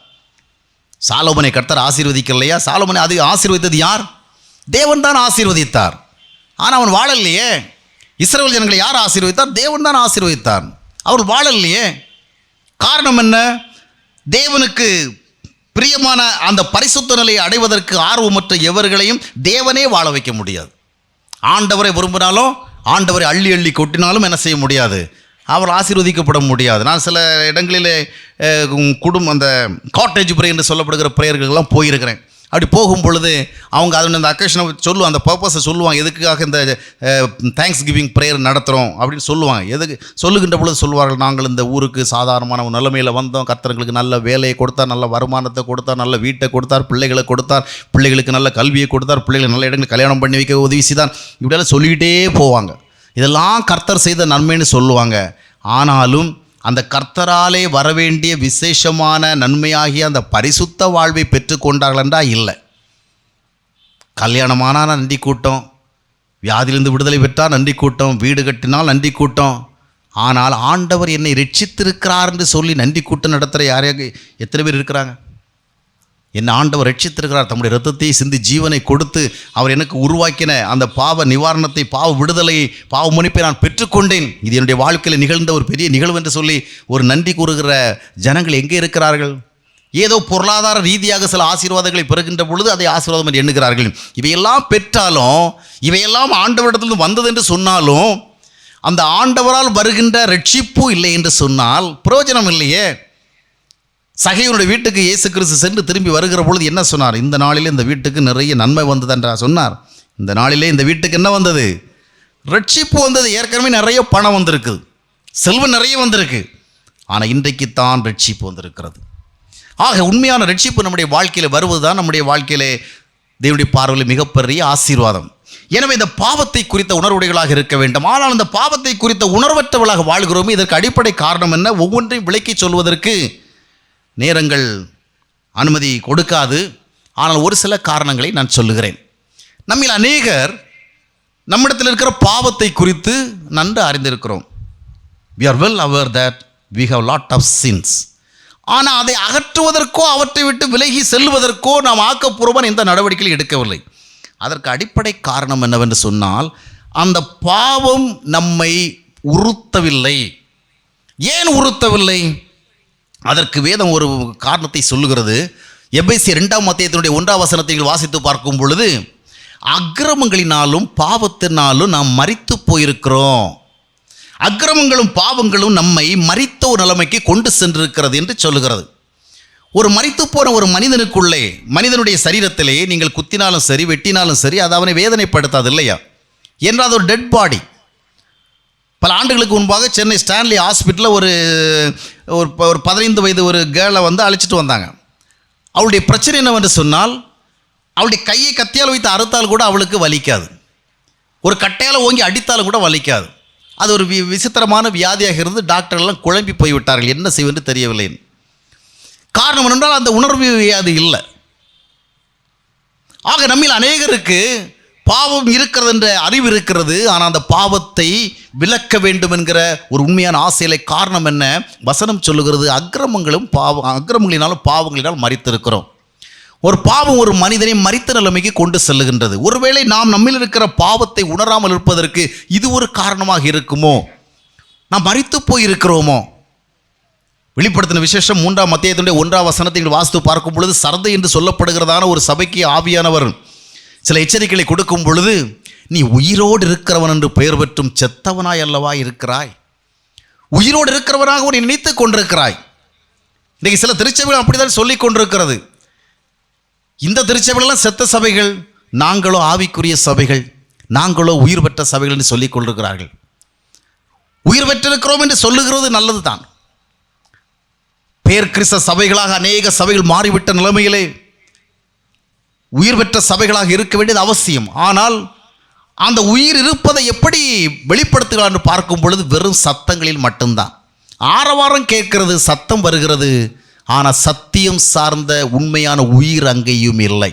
சாலோமனை கர்த்தர் ஆசீர்வதிக்கலையா? சாலோமனை அது ஆசீர்வதித்தது யார்? தேவன் தான் ஆசீர்வதித்தார். ஆனால் அவன் வாழலையே. இஸ்ரவேல் ஜனங்களை யார் ஆசீர்வதித்தார்? தேவன் தான் ஆசீர்வதித்தார். அவர் வாழலையே. காரணம் என்ன? தேவனுக்கு பிரியமான அந்த பரிசுத்த நிலையை அடைவதற்கு ஆர்வமற்ற எவர்களையும் தேவனே வாழ வைக்க முடியாது. ஆண்டவரை விரும்பினாலும், ஆண்டவரை அள்ளி அள்ளி கொட்டினாலும் என்ன செய்ய முடியாது? அவர் ஆசீர்வதிக்கப்பட முடியாது. நான் சில இடங்களில் அந்த காட்டேஜ் ப்ரேயர் என்று சொல்லப்படுகிற ப்ரேயர்கள்லாம் போயிருக்கிறேன். அப்படி போகும் பொழுது அவங்க அதனுடைய அந்த அக்கேஷனை சொல்லுவாங்க, அந்த பர்பஸை சொல்லுவாங்க, எதுக்காக இந்த தேங்க்ஸ் கிவிங் ப்ரேயர் நடத்துகிறோம் அப்படின்னு சொல்லுவாங்க. எதுக்கு சொல்லுகின்ற பொழுது சொல்லுவார்கள், நாங்கள் இந்த ஊருக்கு சாதாரணமான ஒரு நிலைமையில் வந்தோம், கர்த்தர்களுக்கு நல்ல வேலையை கொடுத்தார், நல்ல வருமானத்தை கொடுத்தார், நல்ல வீட்டை கொடுத்தார், பிள்ளைகளை கொடுத்தார், பிள்ளைகளுக்கு நல்ல கல்வியை கொடுத்தார், பிள்ளைகளை நல்ல இடங்களில் கல்யாணம் பண்ணி வைக்க உதவி செய்தார், இப்படியெல்லாம் சொல்லிக்கிட்டே போவாங்க. இதெல்லாம் கர்த்தர் செய்த நன்மைன்னு சொல்லுவாங்க. ஆனாலும் அந்த கர்த்தராலே வரவேண்டிய விசேஷமான நன்மையாகிய அந்த பரிசுத்த வாழ்வை பெற்றுக்கொண்டார்கள் என்றால் இல்லை. கல்யாணமானால் நன்றி கூட்டம், வியாதியிலிருந்து விடுதலை பெற்றால் நன்றி கூட்டம், வீடு கட்டினால் நன்றி கூட்டம். ஆனால் ஆண்டவர் என்னை ரட்சித்திருக்கிறார் என்று சொல்லி நன்றி கூட்டம் நடத்துகிற யாரையாக எத்தனை பேர் இருக்கிறாங்க? என் ஆண்டவர் ரட்சித்திருக்கிறார், தம்முடைய இரத்தத்தை சிந்தி ஜீவனை கொடுத்து அவர் எனக்கு உருவாக்கின அந்த பாவ நிவாரணத்தை, பாவ விடுதலையை, பாவ மன்னிப்பை நான் பெற்றுக்கொண்டேன், இது என்னுடைய வாழ்க்கையில் நிகழ்ந்த ஒரு பெரிய நிகழ்வு என்று சொல்லி ஒரு நன்றி கூறுகிற ஜனங்கள் எங்கே இருக்கிறார்கள்? ஏதோ பொருளாதார ரீதியாக சில ஆசீர்வாதங்களை பெறுகின்ற பொழுது அதை ஆசீர்வாதம் என்று எண்ணுகிறார்கள். இவையெல்லாம் பெற்றாலும், இவையெல்லாம் ஆண்டவரிடத்திலிருந்து வந்தது என்று சொன்னாலும், அந்த ஆண்டவரால் வருகின்ற ரட்சிப்பு இல்லை என்று சொன்னால் பிரயோஜனம் இல்லையே. சகையனுடைய வீட்டுக்கு இயேசு கிறிஸ்து சென்று திரும்பி வருகிற பொழுது என்ன சொன்னார்? இந்த நாளிலே இந்த வீட்டுக்கு நிறைய நன்மை வந்தது என்றா சொன்னார். இந்த நாளிலே இந்த வீட்டுக்கு என்ன வந்தது? ரட்சிப்பு வந்தது. ஏற்கனவே நிறைய பணம் வந்திருக்குது, செல்வம் நிறைய வந்திருக்கு, ஆனால் இன்றைக்கு தான் ரட்சிப்பு வந்திருக்கிறது. ஆக உண்மையான ரட்சிப்பு நம்முடைய வாழ்க்கையில் வருவது தான் நம்முடைய வாழ்க்கையிலே தேவனுடைய பார்வையில் மிகப்பெரிய ஆசீர்வாதம். எனவே இந்த பாவத்தை குறித்த உணர்வுடைகளாக இருக்க வேண்டும். ஆனால் இந்த பாவத்தை குறித்த உணர்வற்றவர்களாக வாழ்கிறோமே, இதற்கு அடிப்படை காரணம் என்ன? ஒவ்வொன்றையும் விளக்கி சொல்வதற்கு நேரங்கள் அனுமதி கொடுக்காது. ஆனால் ஒரு சில காரணங்களை நான் சொல்லுகிறேன். நம்மில் அநேகர் நம்மிடத்தில் இருக்கிற பாவத்தை குறித்து நன்கு அறிந்திருக்கிறோம். we are well aware that we have lot of sins. ஆனால் அதை அகற்றுவதற்கோ அவற்றை விட்டு விலகி செல்வதற்கோ நாம் ஆக்கப்பூர்வமான எந்த நடவடிக்கையும் எடுக்கவில்லை. அதற்கு அடிப்படை காரணம் என்னவென்று சொன்னால், அந்த பாவம் நம்மை உறுத்தவில்லை. ஏன் உறுத்தவில்லை? அதற்கு வேதம் ஒரு காரணத்தை சொல்லுகிறது. எபேசியர் 2ஆம் அத்தியாயத்தினுடைய 1ஆம் வசனத்தை வாசித்து பார்க்கும் பொழுது, அக்கிரமங்களினாலும் பாவத்தினாலும் நாம் மரித்து போயிருக்கிறோம். அக்கிரமங்களும் பாவங்களும் நம்மை மரித்த ஒரு நிலைமைக்கு கொண்டு சென்றிருக்கிறது என்று சொல்லுகிறது. ஒரு மரித்து போன ஒரு மனிதனுக்குள்ளே, மனிதனுடைய சரீரத்திலே நீங்கள் குத்தினாலும் சரி வெட்டினாலும் சரி அது அவனை வேதனைப்படுத்தாது இல்லையா? என்றால் அது ஒரு டெட் பாடி. பல ஆண்டுகளுக்கு முன்பாக சென்னை ஸ்டான்லி ஹாஸ்பிட்டலில் ஒரு 15 வயது ஒரு கேர்ளை அழைச்சிட்டு வந்தாங்க. அவளுடைய பிரச்சனை என்னவென்று சொன்னால், அவளுடைய கையை கத்தியால் வைத்து அறுத்தால் கூட அவளுக்கு வலிக்காது, ஒரு கட்டையால் ஓங்கி அடித்தாலும் கூட வலிக்காது. அது ஒரு விசித்திரமான வியாதியாக இருந்து டாக்டர்கள்லாம் குழம்பி போய்விட்டார்கள், என்ன செய்வென்று தெரியவில்லை. காரணம் என்னென்றால் அந்த உணர்வு வியாதி இல்லை. ஆக நம்மில் அநேகருக்கு பாவம் இருக்கிறது என்ற அறிவு இருக்கிறது, ஆனால் அந்த பாவத்தை விலக்க வேண்டும் என்கிற ஒரு உண்மையான ஆசையிலே காரணம் என்ன? வசனம் சொல்லுகிறது, அக்கிரமங்களினாலும் பாவங்களினால் மரித்திருக்கிறோம். ஒரு பாவம் ஒரு மனிதனை மரித்த நிலைமைக்கு கொண்டு செல்லுகின்றது. ஒருவேளை நாம் நம்மில் இருக்கிற பாவத்தை உணராமல் இருப்பதற்கு இது ஒரு காரணமாக இருக்குமோ? நாம் மரித்து போயிருக்கிறோமோ? வெளிப்படுத்தின விசேஷம் 3ஆம் அத்தியாயத்தினுடைய 1ஆம் வசனத்தை வாசித்து பார்க்கும் பொழுது, சர்தை என்று சொல்லப்படுகிறதான ஒரு சபைக்கு ஆவியானவர் சில எச்சரிக்கைகளை கொடுக்கும் பொழுது, நீ உயிரோடு இருக்கிறவன் என்று பெயர் பெற்றும் செத்தவனாய் அல்லவா இருக்கிறாய், உயிரோடு இருக்கிறவனாக நீ நினைத்து கொண்டிருக்கிறாய். இன்றைக்கு சில திருச்சபைகள் அப்படித்தான் சொல்லிக் கொண்டிருக்கிறது. இந்த திருச்சபைகளெல்லாம் செத்த சபைகள், நாங்களோ ஆவிக்குரிய சபைகள், நாங்களோ உயிர் பெற்ற சபைகள் என்று சொல்லிக் கொண்டிருக்கிறார்கள். உயிர் பெற்றிருக்கிறோம் என்று சொல்லுகிறது நல்லது தான். பேர் கிறிஸ்தவ சபைகளாக அநேக சபைகள் மாறிவிட்ட நிலைமையிலே உயிர் பெற்ற சபைகளாக இருக்க வேண்டியது அவசியம். ஆனால் அந்த உயிர் இருப்பதை எப்படி வெளிப்படுத்துகிறார் என்று பார்க்கும் பொழுது வெறும் சத்தங்களில் மட்டும்தான். ஆரவாரம் கேட்கிறது, சத்தம் வருகிறது, ஆனால் சத்தியம் சார்ந்த உண்மையான உயிர் அங்கேயும் இல்லை.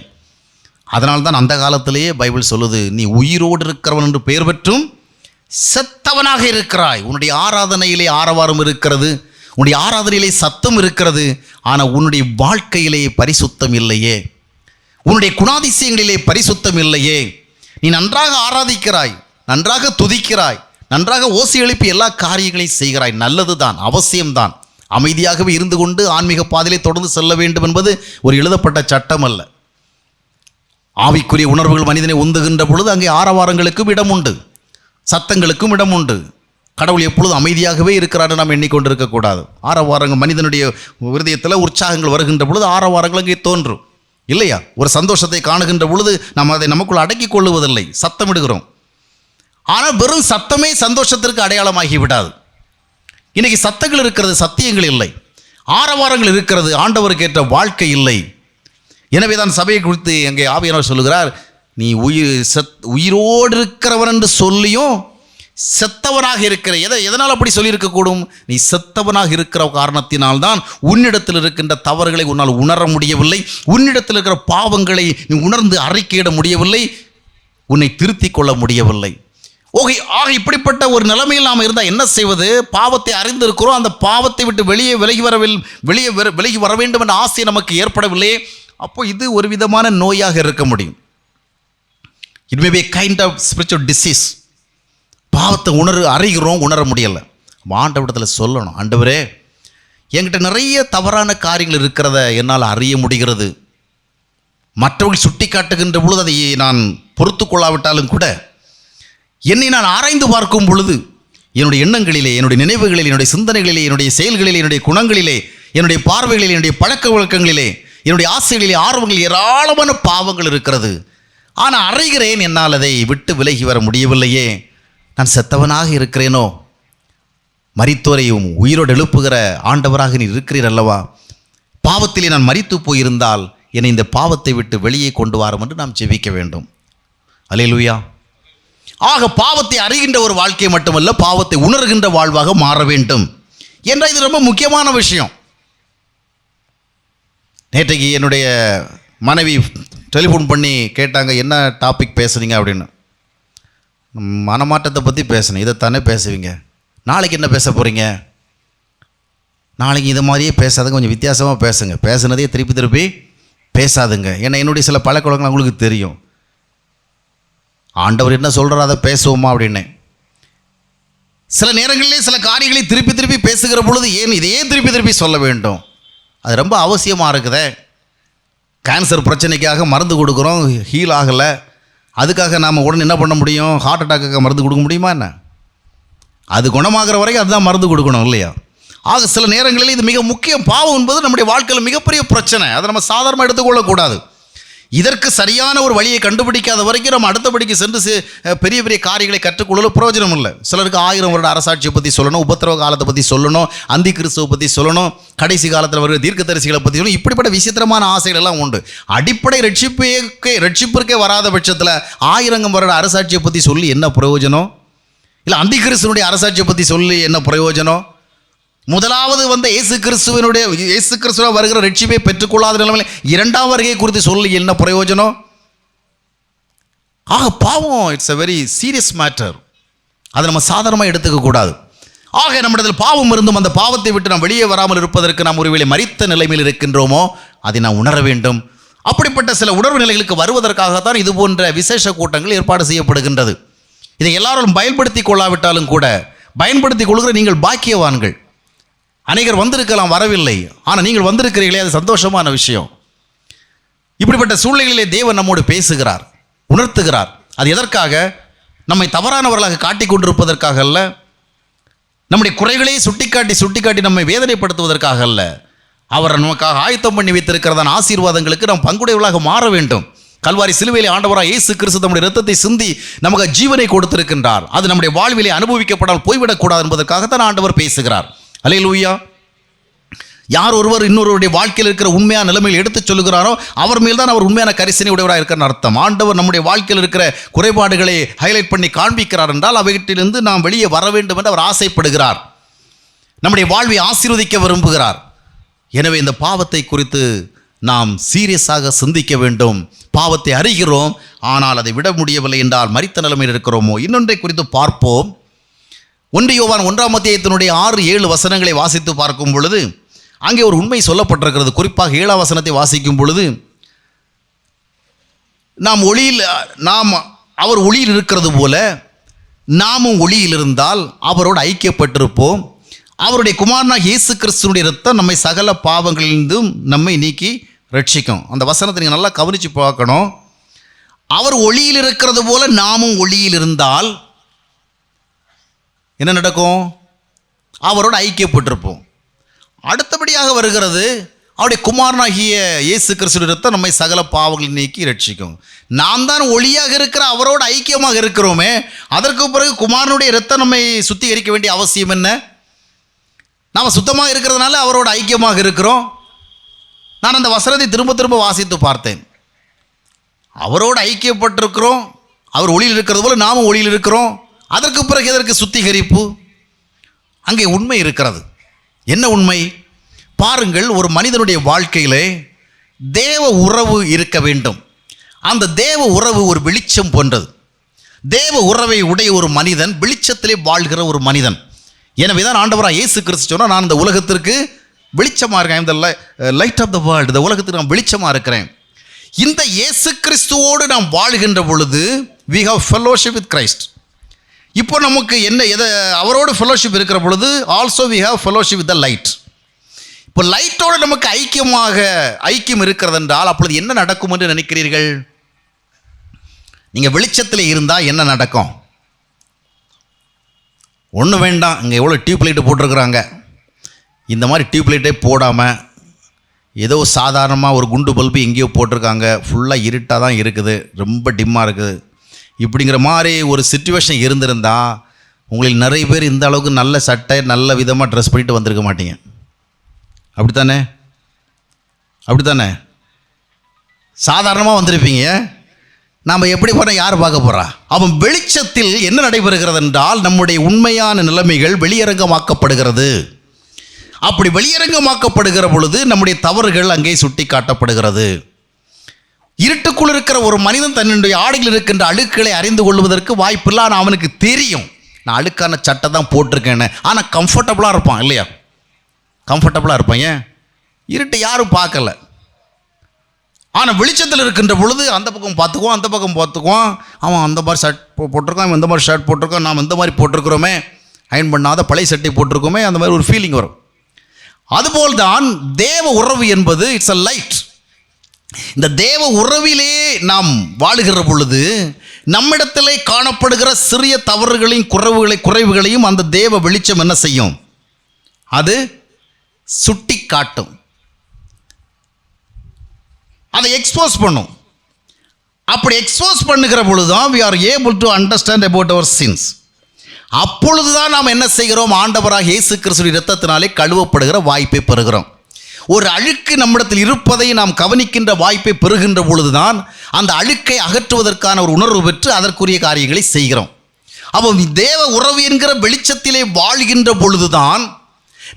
அதனால்தான் அந்த காலத்திலேயே பைபிள் சொல்லுது, நீ உயிரோடு இருக்கிறவன் என்று பெயர் பெற்றும் செத்தவனாக இருக்கிறாய். உன்னுடைய ஆராதனையிலே ஆரவாரம் இருக்கிறது, உன்னுடைய ஆராதனையிலே சத்தம் இருக்கிறது, ஆனால் உன்னுடைய வாழ்க்கையிலே பரிசுத்தம் இல்லையே, உன்னுடைய குணாதிசயங்களிலே பரிசுத்தம் இல்லையே. நீ நன்றாக ஆராதிக்கிறாய், நன்றாக துதிக்கிறாய், நன்றாக ஓசை எழுப்பி எல்லா காரியங்களையும் செய்கிறாய், நல்லது தான், அவசியம்தான். அமைதியாகவே இருந்து கொண்டு ஆன்மீக பாதையிலே தொடர்ந்து செல்ல வேண்டும் என்பது ஒரு எழுதப்பட்ட சட்டம் அல்ல. ஆவிக்குரிய உணர்வுகள் மனிதனை உந்துகின்ற பொழுது அங்கே ஆரவாரங்களுக்கும் இடம் உண்டு, சத்தங்களுக்கும் இடம் உண்டு. கடவுள் எப்பொழுதும் அமைதியாகவே இருக்கிறான்னு நாம் எண்ணிக்கொண்டிருக்கக்கூடாது. ஆரவாரங்கள் மனிதனுடைய இருதயத்தில் உற்சாகங்கள் வருகின்ற பொழுது ஆரவாரங்கள் அங்கே தோன்றும் இல்லையா? ஒரு சந்தோஷத்தை காணுகின்ற பொழுது நாம் அதை நமக்குள் அடக்கி கொள்ளுவதில்லை, சத்தமிடுகிறோம். ஆனால் வெறும் சத்தமே சந்தோஷத்திற்கு அடையாளமாகி விடாது. இன்றைக்கி சத்தங்கள் இருக்கிறது, சத்தியங்கள் இல்லை. ஆரவாரங்கள் இருக்கிறது, ஆண்டவருக்கு ஏற்ற வாழ்க்கை இல்லை. எனவே தான் சபையை குறித்து எங்கே ஆவியானவர் சொல்லுகிறார், நீ உயிரோடு இருக்கிறவன் என்று சொல்லியும் செத்தவனாக இருக்கிற. எதனால் அப்படி சொல்லியிருக்கக்கூடும்? நீ செத்தவனாக இருக்கிற காரணத்தினால்தான் உன்னிடத்தில் இருக்கின்ற தவறுகளை உன்னால் உணர முடியவில்லை, உன்னிடத்தில் இருக்கிற பாவங்களை நீ உணர்ந்து அறிக்கையிட முடியவில்லை, உன்னை திருத்திக் கொள்ள முடியவில்லை. ஆக இப்படிப்பட்ட ஒரு நிலைமையில் நாம் இருந்தால் என்ன செய்வது? பாவத்தை அறிந்திருக்கிறோம், அந்த பாவத்தை விட்டு விலகி வர வேண்டும் என்ற ஆசை நமக்கு ஏற்படவில்லை. அப்போ இது ஒரு விதமான நோயாக இருக்க முடியும். It may be a kind of spiritual disease. பாவத்தை அறிகிறோம், உணர முடியலை. ஆண்டவரிடத்தில் சொல்லணும், ஆண்டவரே என்கிட்ட நிறைய தவறான காரியங்கள் இருக்கிறத என்னால் அறிய முடிகிறது. மற்றவர்கள் சுட்டி காட்டுகின்ற பொழுது அதை நான் பொறுத்து கொள்ளாவிட்டாலும் கூட என்னை நான் ஆராய்ந்து பார்க்கும் பொழுது என்னுடைய எண்ணங்களிலே, என்னுடைய நினைவுகளிலே, என்னுடைய சிந்தனைகளிலே, என்னுடைய செயல்களிலே, என்னுடைய குணங்களிலே, என்னுடைய பார்வைகளிலே, என்னுடைய பழக்க வழக்கங்களிலே, என்னுடைய ஆசைகளிலே, ஆர்வங்களில் ஏராளமான பாவங்கள் இருக்கிறது. ஆனால் அறிகிறேன், என்னால் அதை விட்டு விலகி வர முடியவில்லையே. நான் செத்தவனாக இருக்கிறேனோ? மரித்தோரையும் உயிரோடு எழுப்புகிற ஆண்டவராக நீர் இருக்கிறீர் அல்லவா? பாவத்திலே நான் மரித்து போயிருந்தால் என்னை இந்த பாவத்தை விட்டு வெளியே கொண்டு வாரும் என்று நாம் ஜெபிக்க வேண்டும். அல்லேலூயா. ஆக பாவத்தை அறிகின்ற ஒரு வாழ்க்கை மட்டுமல்ல, பாவத்தை உணர்கின்ற வாழ்வாக மாற வேண்டும் என்ற இது ரொம்ப முக்கியமான விஷயம். நேற்றைக்கு என்னுடைய மனைவி டெலிஃபோன் பண்ணி கேட்டாங்க, என்ன டாபிக் பேசுனீங்க அப்படின்னு. மனமாற்றத்தை பற்றி பேசுனேன். இதைத்தானே பேசுவீங்க, நாளைக்கு என்ன பேச போகிறீங்க? நாளைக்கு இது மாதிரியே பேசாதுங்க, கொஞ்சம் வித்தியாசமாக பேசுங்க, பேசுனதையே திருப்பி திருப்பி பேசாதுங்க. ஏன்னா என்னுடைய சில பழக்கவழக்கங்கள் உங்களுக்கு தெரியும். ஆண்டவர் என்ன சொல்கிறார் அதை பேசுவோமா அப்படின்னு. சில நேரங்களிலே சில காரியங்களை திருப்பி திருப்பி பேசுகிற பொழுது ஏன் இதையே திருப்பி திருப்பி சொல்ல வேண்டும்? அது ரொம்ப அவசியமாக இருக்குதே. கேன்சர் பிரச்சனைக்காக மருந்து கொடுக்குறோம், ஹீல் ஆகலை. அதுக்காக நாம் உடனே என்ன பண்ண முடியும்? ஹார்ட் அட்டாக்காக மருந்து கொடுக்க முடியுமா என்ன? அது குணமாகிற வரைக்கும் அதுதான் மருந்து கொடுக்கணும் இல்லையா? ஆக சில நேரங்களில் இது மிக முக்கியம். பாவம் என்பது நம்முடைய வாழ்க்கையில் மிகப்பெரிய பிரச்சனை. அதை நம்ம சாதாரணமாக எடுத்துக்கொள்ளக்கூடாது. இதற்கு சரியான ஒரு வழியை கண்டுபிடிக்காத வரைக்கும் நம்ம அடுத்தபடிக்கு சென்று பெரிய பெரிய காரியங்களை கற்றுக்கொள்ள பிரயோஜனம் இல்லை. சிலருக்கு 1000 வருட அரசாட்சியை பற்றி சொல்லணும், உபத்திரவ காலத்தை பற்றி சொல்லணும், அந்தி கிறிஸ்துவை பற்றி சொல்லணும், கடைசி காலத்தில் வருகிற தீர்க்கதரிசிகளை பற்றி சொல்லணும். இப்படிப்பட்ட விசித்திரமான ஆசைகள் எல்லாம் உண்டு. அடிப்படை ரட்சிப்பிற்கே வராத பட்சத்தில் 1000 வருட அரசாட்சியை பற்றி சொல்லி என்ன பிரயோஜனம்? இல்லை அந்தி கிறிஸ்துவனுடைய அரசாட்சியை பற்றி சொல்லி என்ன பிரயோஜனம்? முதலாவது வந்த இயேசு கிறிஸ்துவ வருகிற ரட்சிப்பை பெற்றுக்கொள்ளாத நிலைமையில் 2ஆம் வருகை குறித்து சொல்லி என்ன பிரயோஜனம்? ஆக பாவம் it's a very serious matter. அதை நம்ம சாதாரணமாக எடுத்துக்க கூடாது. ஆக நம்மிடத்தில் பாவம் இருந்தும் அந்த பாவத்தை விட்டு நாம் வெளியே வராமல் இருப்பதற்கு நாம் ஒருவேளை மரித்த நிலைமையில் இருக்கின்றோமோ அதை நாம் உணர வேண்டும். அப்படிப்பட்ட சில உணர்வு நிலைகளுக்கு வருவதற்காகத்தான் இது போன்ற விசேஷ கூட்டங்கள் ஏற்பாடு செய்யப்படுகின்றது. இதை எல்லாரும் பயன்படுத்தி கொள்ளாவிட்டாலும் கூட பயன்படுத்தி கொள்கிற நீங்கள் பாக்கியவான்கள். அநேகர் வந்திருக்கலாம், வரவில்லை. ஆனால் நீங்கள் வந்திருக்கிறீர்களே, அது சந்தோஷமான விஷயம். இப்படிப்பட்ட சூழ்நிலைகளிலே தேவன் நம்மோடு பேசுகிறார், உணர்த்துகிறார். அது எதற்காக? நம்மை தவறானவர்களாக காட்டிக் கொண்டிருப்பதற்காக அல்ல, நம்முடைய குறைகளை சுட்டிக்காட்டி நம்மை வேதனைப்படுத்துவதற்காக அல்ல. அவர் நமக்காக ஆயத்தம் பண்ணி வைத்திருக்கிறதான ஆசீர்வாதங்களுக்கு நாம் பங்குடையவர்களாக மாற வேண்டும். கல்வாரி சிலுவையிலே ஆண்டவராக இயேசு கிறிஸ்து நம்முடைய இரத்தத்தை சிந்தி நமக்கு ஜீவனை கொடுத்திருக்கின்றார். அது நம்முடைய வாழ்விலே அனுபவிக்கப்படாமல் போய்விடக்கூடாது என்பதற்காகத்தான் ஆண்டவர் பேசுகிறார். அல்லேலூயா. யார் ஒருவர் இன்னொருவருடைய வாழ்க்கையில் இருக்கிற உண்மையான நிலைமையில் எடுத்துச் சொல்லுகிறாரோ அவர் மேல் தான் அவர் உண்மையான கரிசனை உடையவராக இருக்கிற அர்த்தம். ஆண்டவர் நம்முடைய வாழ்க்கையில் இருக்கிற குறைபாடுகளை ஹைலைட் பண்ணி காண்பிக்கிறார் என்றால் அவைகளிலிருந்து நாம் வெளியே வர வேண்டும் என்று அவர் ஆசைப்படுகிறார். நம்முடைய வாழ்வை ஆசீர்வதிக்க விரும்புகிறார். எனவே இந்த பாவத்தை குறித்து நாம் சீரியஸாக சிந்திக்க வேண்டும். பாவத்தை அறிகிறோம், ஆனால் அதை விட முடியவில்லை என்றால் மரித்த நிலைமையில் இருக்கிறோமோ? இன்னொன்றை குறித்து பார்ப்போம். 1 யோவான் 1ஆம் அத்தியாயத்தினுடைய 6-7 வசனங்களை வாசித்து பார்க்கும் பொழுது அங்கே ஒரு உண்மை சொல்லப்பட்டிருக்கிறது. குறிப்பாக 7ஆம் வசனத்தை வாசிக்கும் பொழுது, அவர் ஒளியில் இருக்கிறது போல நாமும் ஒளியில் இருந்தால் அவரோடு ஐக்கியப்பட்டிருப்போம். அவருடைய குமாரனாகிய இயேசு கிறிஸ்துவினுடைய இரத்தம் நம்மை சகல பாவங்களிலிருந்தும் நம்மை நீக்கி ரட்சிக்கும். அந்த வசனத்தை நீங்கள் நல்லா கவனித்து பார்க்கணும். அவர் ஒளியில் இருக்கிறது போல நாமும் ஒளியில் இருந்தால் என்ன நடக்கும்? அவரோடு ஐக்கியப்பட்டிருப்போம். அடுத்தபடியாக வருகிறது, அவருடைய குமாரனாகிய இயேசு கிறிஸ்துவின் இரத்தம் நம்மை சகல பாவங்களை நீக்கி ரட்சிக்கும். நாம் தான் ஒளியாக இருக்கிற அவரோடு ஐக்கியமாக இருக்கிறோமே, அதற்கு பிறகு குமாரனுடைய இரத்தம் நம்மை சுத்திகரிக்க வேண்டிய அவசியம் என்ன? நாம் சுத்தமாக இருக்கிறதுனால அவரோடு ஐக்கியமாக இருக்கிறோம். நான் அந்த வசனத்தை திரும்ப திரும்ப வாசித்து பார்த்தேன். அவரோடு ஐக்கியப்பட்டிருக்கிறோம், அவர் ஒளியில் இருக்கிறது போல நாமும் ஒளியில் இருக்கிறோம். அதற்கு பிறகு எதற்கு சுத்திகரிப்பு? அங்கே உண்மை இருக்கிறது. என்ன உண்மை? பாருங்கள், ஒரு மனிதனுடைய வாழ்க்கையிலே தேவ உறவு இருக்க வேண்டும். அந்த தேவ உறவு ஒரு வெளிச்சம் போன்றது. தேவ உறவை உடைய ஒரு மனிதன் வெளிச்சத்திலே வாழ்கிற ஒரு மனிதன். எனவே தான் ஆண்டவராக இயேசு கிறிஸ்து சொன்னால், நான் இந்த உலகத்திற்கு வெளிச்சமாக இருக்கேன், இந்த லைட் ஆஃப் த வேர்ல்டு, இந்த உலகத்துக்கு நான் வெளிச்சமாக இருக்கிறேன். இந்த இயேசு கிறிஸ்துவோடு நாம் வாழ்கின்ற பொழுது we have fellowship with Christ. இப்போ நமக்கு அவரோடு ஃபெலோஷிப் இருக்கிற பொழுது also we have fellowship with the light. இப்போ லைட்டோடு நமக்கு ஐக்கியம் இருக்கிறது என்றால் அப்பொழுது என்ன நடக்கும் என்று நினைக்கிறீர்கள்? நீங்கள் வெளிச்சத்தில் இருந்தால் என்ன நடக்கும்? ஒன்றும் வேண்டாம். இங்கே எவ்வளோ டியூப் லைட்டு போட்டிருக்கிறாங்க. இந்த மாதிரி டியூப் லைட்டே போடாமல் ஏதோ சாதாரணமாக ஒரு குண்டு பல்பு எங்கேயோ போட்டிருக்காங்க, ஃபுல்லாக இருட்டாக தான் இருக்குது, ரொம்ப டிம்மாக இருக்குது. இப்படிங்கிற மாதிரி ஒரு சிச்சுவேஷன் இருந்திருந்தால் உங்களில் நிறைய பேர் இந்த அளவுக்கு நல்ல சட்டை நல்ல விதமாக ட்ரெஸ் பண்ணிட்டு வந்திருக்க மாட்டீங்க. அப்படித்தானே? அப்படித்தானே? சாதாரணமாக வந்திருப்பீங்க. நாம் எப்படி போனால் யார் பார்க்க போகிறா? அவன் வெளிச்சத்தில் என்ன நடைபெறுகிறது என்றால் நம்முடைய உண்மையான நிலைமைகள் வெளியரங்கமாக்கப்படுகிறது. அப்படி வெளியரங்கமாக்கப்படுகிற பொழுது நம்முடைய தவறுகள் அங்கே சுட்டி காட்டப்படுகிறது. இருட்டுக்குள் இருக்கிற ஒரு மனிதன் தன்னுடைய ஆடையில் இருக்கின்ற அழுக்களை அறிந்து கொள்வதற்கு வாய்ப்பில்லை. ஆனால் அவனுக்கு தெரியும், நான் அழுக்கான சட்டை தான் போட்டிருக்கேன்னு. ஆனால் கம்ஃபர்டபுளாக இருப்பான் இல்லையா? கம்ஃபர்டபுளாக இருப்பான். ஏன்? இருட்டை யாரும் பார்க்கல. ஆனால் வெளிச்சத்தில் இருக்கின்ற பொழுது அந்த பக்கம் பார்த்துக்குவோம், அந்த பக்கம் பார்த்துக்குவோம். அவன் அந்த மாதிரி ஷர்ட் போட்டிருக்கான், அவன் இந்த மாதிரி ஷர்ட் போட்டிருக்கான், நாம் இந்த மாதிரி போட்டிருக்கிறோமே, அயன் பண்ணாத பழைய சட்டை போட்டிருக்கோமே, அந்த மாதிரி ஒரு ஃபீலிங் வரும். அதுபோல்தான் தேவ உறவு என்பது இட்ஸ் அ லைட். இந்த தேவ உறவிலே நாம் வாழுகிற பொழுது நம்மிடத்திலே காணப்படுகிற சிறிய தவறுகளையும் குறைவுகளையும் அந்த தேவ வெளிச்சம் என்ன செய்யும்? அது சுட்டி காட்டும், அதை எக்ஸ்போஸ் பண்ணும். அப்படி எக்ஸ்போஸ் பண்ணுகிற பொழுதுதான் we are able to understand about our sins. அப்பொழுதுதான் நாம் என்ன செய்கிறோம்? ஆண்டவராக இயேசு கிறிஸ்துவின் இரத்தத்தினாலே கழுவப்படுகிற வாய்ப்பை பெறுகிறோம். ஒரு அழுக்கு நம்மிடத்தில் இருப்பதை நாம் கவனிக்கின்ற வாய்ப்பை பெறுகின்ற பொழுதுதான் அந்த அழுக்கை அகற்றுவதற்கான ஒரு உணர்வு பெற்று அதற்குரிய காரியங்களை செய்கிறோம். அப்போ தேவ உறவு என்கிற வெளிச்சத்திலே வாழ்கின்ற பொழுதுதான்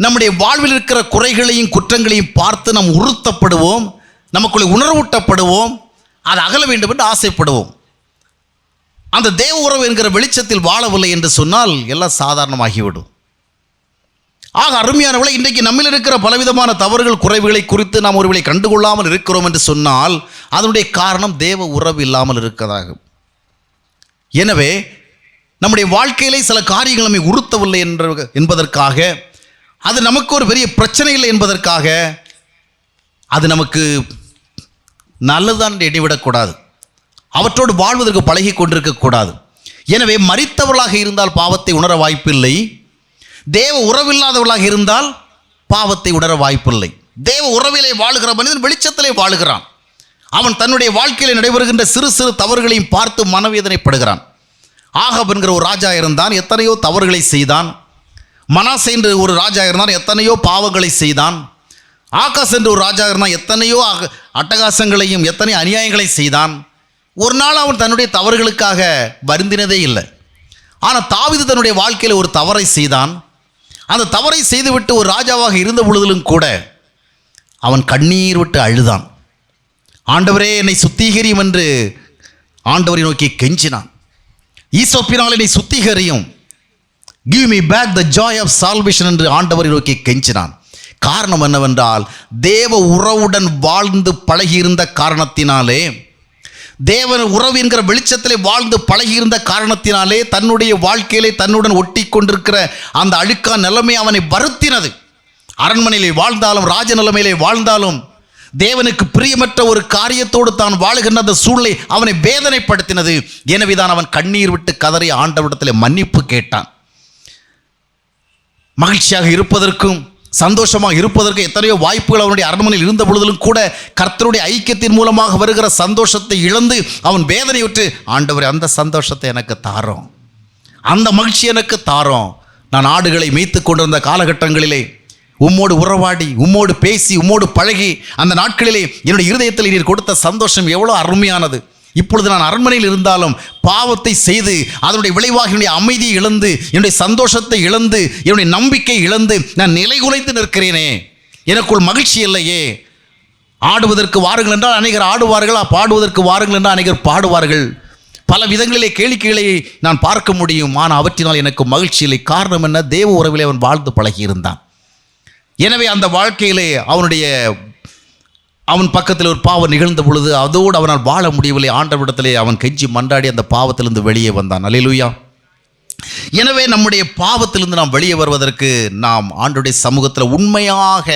நம்முடைய வாழ்வில் இருக்கிற குறைகளையும் குற்றங்களையும் பார்த்து நாம் உறுத்தப்படுவோம், நமக்குள்ளே உணர்வூட்டப்படுவோம், அது அகல வேண்டும் என்று ஆசைப்படுவோம். அந்த தேவ உறவு என்கிற வெளிச்சத்தில் வாழவில்லை என்று சொன்னால் எல்லாம் சாதாரணமாகிவிடும். ஆக அருமையானவளை, இன்றைக்கு நம்மில் இருக்கிற பலவிதமான தவறுகள் குறைவுகளை குறித்து நாம் ஒருவேளை கண்டுகொள்ளாமல் இருக்கிறோம் என்று சொன்னால் அதனுடைய காரணம் தேவ உறவு இல்லாமல் இருக்கதாகும். எனவே நம்முடைய வாழ்க்கையிலே சில காரியங்கள் நம்மை உறுத்தவில்லை என்பதற்காக, அது நமக்கு ஒரு பெரிய பிரச்சனை இல்லை என்பதற்காக அது நமக்கு நல்லதுதான் எண்ணிவிடக்கூடாது. அவற்றோடு வாழ்வதற்கு பழகி கொண்டிருக்கக்கூடாது. எனவே மரித்தவர்களாக இருந்தால் பாவத்தை உணர வாய்ப்பில்லை, தேவ உறவில்லாதவர்களாக இருந்தால் பாவத்தை உணர வாய்ப்பில்லை. தேவ உறவிலே வாழுகிற மனிதன் வெளிச்சத்திலே வாழுகிறான். அவன் தன்னுடைய வாழ்க்கையில் நடைபெறுகின்ற சிறு சிறு தவறுகளையும் பார்த்து மனவேதனைப்படுகிறான். ஆகாப் என்கிற ஒரு ராஜா இருந்தான், எத்தனையோ தவறுகளை செய்தான். மனாசே என்று ஒரு ராஜா இருந்தான், எத்தனையோ பாவங்களை செய்தான். ஆகாஸ் என்று ஒரு ராஜா இருந்தான், எத்தனையோ அட்டகாசங்களையும் எத்தனை அநியாயங்களை செய்தான். ஒரு நாள் அவன் தன்னுடைய தவறுகளுக்காக வருந்தினதே இல்லை. ஆனால் தாவீது தன்னுடைய வாழ்க்கையில் ஒரு தவறை செய்தான். அந்த தவறை செய்துவிட்டு ஒரு ராஜாவாக இருந்த பொழுதிலும் கூட அவன் கண்ணீர் விட்டு அழுதான். ஆண்டவரே என்னை சுத்திகரியும் என்று ஆண்டவரை நோக்கி கெஞ்சினான். ஈசோப்பினால் என்னை சுத்திகரியும், give me back the joy of salvation என்று ஆண்டவரை நோக்கி கெஞ்சினான். காரணம் என்னவென்றால் தேவ உறவுடன் வாழ்ந்து பழகியிருந்த காரணத்தினாலே, தேவன் உறவு என்கிற வெளிச்சத்திலே வாழ்ந்து பழகியிருந்த காரணத்தினாலே தன்னுடைய வாழ்க்கையிலே தன்னுடன் ஒட்டி கொண்டிருக்கிற அந்த அழுக்கான நிலைமை அவனை வருத்தினது. அரண்மனையிலே வாழ்ந்தாலும் ராஜ நிலைமையிலே வாழ்ந்தாலும் தேவனுக்கு பிரியமற்ற ஒரு காரியத்தோடு தான் வாழுகின்ற அந்த சூழ்நிலை அவனை வேதனைப்படுத்தினது. எனவேதான் அவன் கண்ணீர் விட்டு கதறி ஆண்டவரிடத்திலே மன்னிப்பு கேட்டான். மகிழ்ச்சியாக இருப்பதற்கும் சந்தோஷமாக இருப்பதற்கு எத்தனையோ வாய்ப்புகள் அவனுடைய அரண்மனையில் இருந்த பொழுதிலும் கூட கர்த்தருடைய ஐக்கியத்தின் மூலமாக வருகிற சந்தோஷத்தை இழந்து அவன் வேதனையுற்று, ஆண்டவரே அந்த சந்தோஷத்தை எனக்கு தாரோம், அந்த மகிழ்ச்சி எனக்கு தாரோம். நான் ஆடுகளை மேய்த்து கொண்டிருந்த காலகட்டங்களிலே உம்மோடு உறவாடி, உம்மோடு பேசி, உம்மோடு பழகி அந்த நாட்களிலே என்னுடைய இருதயத்தில் நீர் கொடுத்த சந்தோஷம் எவ்வளோ அருமையானது. இப்பொழுது நான் அரண்மனையில் இருந்தாலும் பாவத்தை செய்து அதனுடைய விளைவாக என்னுடைய அமைதியை இழந்து, என்னுடைய சந்தோஷத்தை இழந்து, என்னுடைய நம்பிக்கை இழந்து நான் நிலைகுலைந்து நிற்கிறேனே, எனக்குள் மகிழ்ச்சி இல்லையே. ஆடுவதற்கு வாருங்கள் என்றால் அநேகர் ஆடுவார்கள், பாடுவதற்கு வாருங்கள் என்றால் அநேகர் பாடுவார்கள். பல விதங்களிலே கேளிக்கைகளை நான் பார்க்க முடியும், ஆனால் அவற்றினால் எனக்கு மகிழ்ச்சி இல்லை. காரணம் என்ன? தேவ உறவிலே அவன் வாழ்ந்து பழகியிருந்தான். எனவே அந்த வாழ்க்கையிலே அவன் பக்கத்தில் ஒரு பாவம் நிகழ்ந்த பொழுது அதோடு அவனால் வாழ முடியவில்லை. ஆண்டவரிடத்திலே அவன் கெஞ்சி மன்றாடி அந்த பாவத்திலிருந்து வெளியே வந்தான். அல்லேலூயா. எனவே நம்முடைய பாவத்திலிருந்து நாம் வெளியே வருவதற்கு நாம் ஆண்டவருடைய சமூகத்தில் உண்மையாக